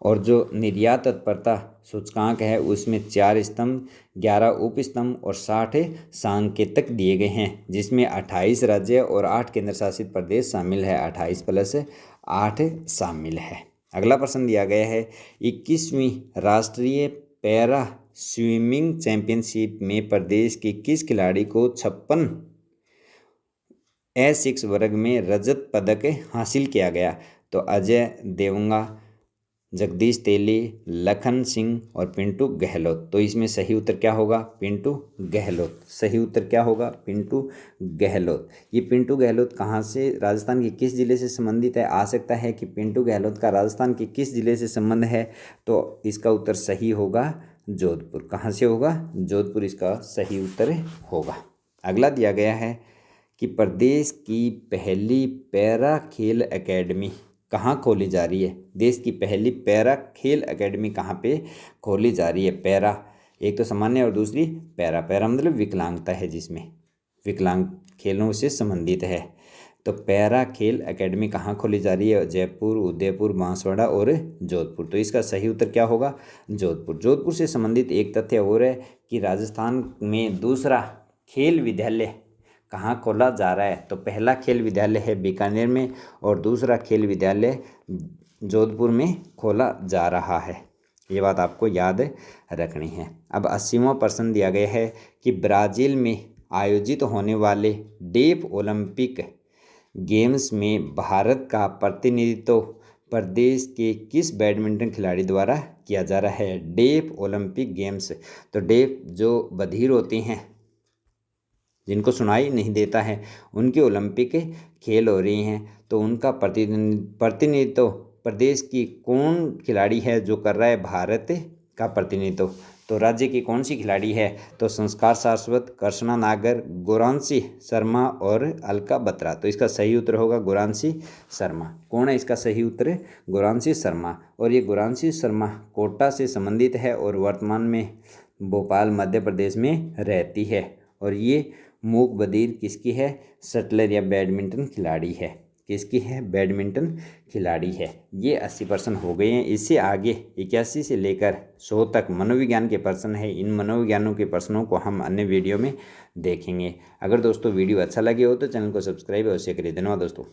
और जो निर्यात तत्परता सूचकांक है उसमें 4 स्तंभ, 11 उपस्तंभ और 60 सांकेतक दिए गए हैं, जिसमें 28 राज्य और 8 केंद्र शासित प्रदेश शामिल है। 28 प्लस 8 शामिल है। अगला प्रश्न दिया गया है, 21वीं राष्ट्रीय पैरा स्विमिंग चैंपियनशिप में प्रदेश के किस खिलाड़ी को 56 A6 वर्ग में रजत पदक हासिल किया गया? तो अजय देवगन, जगदीश तेली, लखन सिंह और पिंटू गहलोत। तो इसमें सही उत्तर क्या होगा? पिंटू गहलोत। सही उत्तर क्या होगा? पिंटू गहलोत। ये पिंटू गहलोत कहाँ से, राजस्थान के किस जिले से संबंधित है? आ सकता है कि पिंटू गहलोत का राजस्थान के किस जिले से संबंध है? तो इसका उत्तर सही होगा जोधपुर। कहाँ से होगा? जोधपुर इसका सही उत्तर होगा। अगला दिया गया है कि प्रदेश की पहली पैरा खेल एकेडमी कहाँ खोली जा रही है? देश की पहली पैरा खेल एकेडमी कहाँ पे खोली जा रही है? पैरा, एक तो सामान्य और दूसरी पैरा। पैरा मतलब विकलांगता है, जिसमें विकलांग खेलों से संबंधित है। तो पैरा खेल एकेडमी कहाँ खोली जा रही है? जयपुर, उदयपुर, बांसवाड़ा और जोधपुर। तो इसका सही उत्तर क्या होगा? जोधपुर। जोधपुर से संबंधित एक तथ्य और है कि राजस्थान में दूसरा खेल विद्यालय कहाँ खोला जा रहा है? तो पहला खेल विद्यालय है बीकानेर में और दूसरा खेल विद्यालय जोधपुर में खोला जा रहा है। ये बात आपको याद रखनी है। अब 80वां प्रश्न दिया गया है कि ब्राज़ील में आयोजित होने वाले डेफ ओलंपिक गेम्स में भारत का प्रतिनिधित्व प्रदेश के किस बैडमिंटन खिलाड़ी द्वारा किया जा रहा है? Deaf Olympic games. तो डेफ जो बधिर होते हैं, जिनको सुनाई नहीं देता है, उनके ओलंपिक खेल हो रही हैं, तो उनका प्रतिनिधित्व प्रदेश की कौन खिलाड़ी है जो कर रहा है भारत का प्रतिनिधित्व? तो राज्य की कौन सी खिलाड़ी है? तो संस्कार सारस्वत, कर्षणा नागर, गुरांशी शर्मा और अलका बत्रा। तो इसका सही उत्तर होगा गुरांशी शर्मा। कौन है इसका सही उत्तर? गुरांशी शर्मा। और ये गुरांशी शर्मा कोटा से संबंधित है और वर्तमान में भोपाल मध्य प्रदेश में रहती है। और ये मूक बधिर किसकी है? शटलर या बैडमिंटन खिलाड़ी है। किसकी है? बैडमिंटन खिलाड़ी है। ये 80% हो गए हैं। इससे आगे 81 से लेकर 100 तक मनोविज्ञान के प्रश्न है। इन मनोविज्ञानों के प्रश्नों को हम अन्य वीडियो में देखेंगे। अगर दोस्तों वीडियो अच्छा लगे हो तो चैनल को सब्सक्राइब अवश्य करिए। धन्यवाद दोस्तों।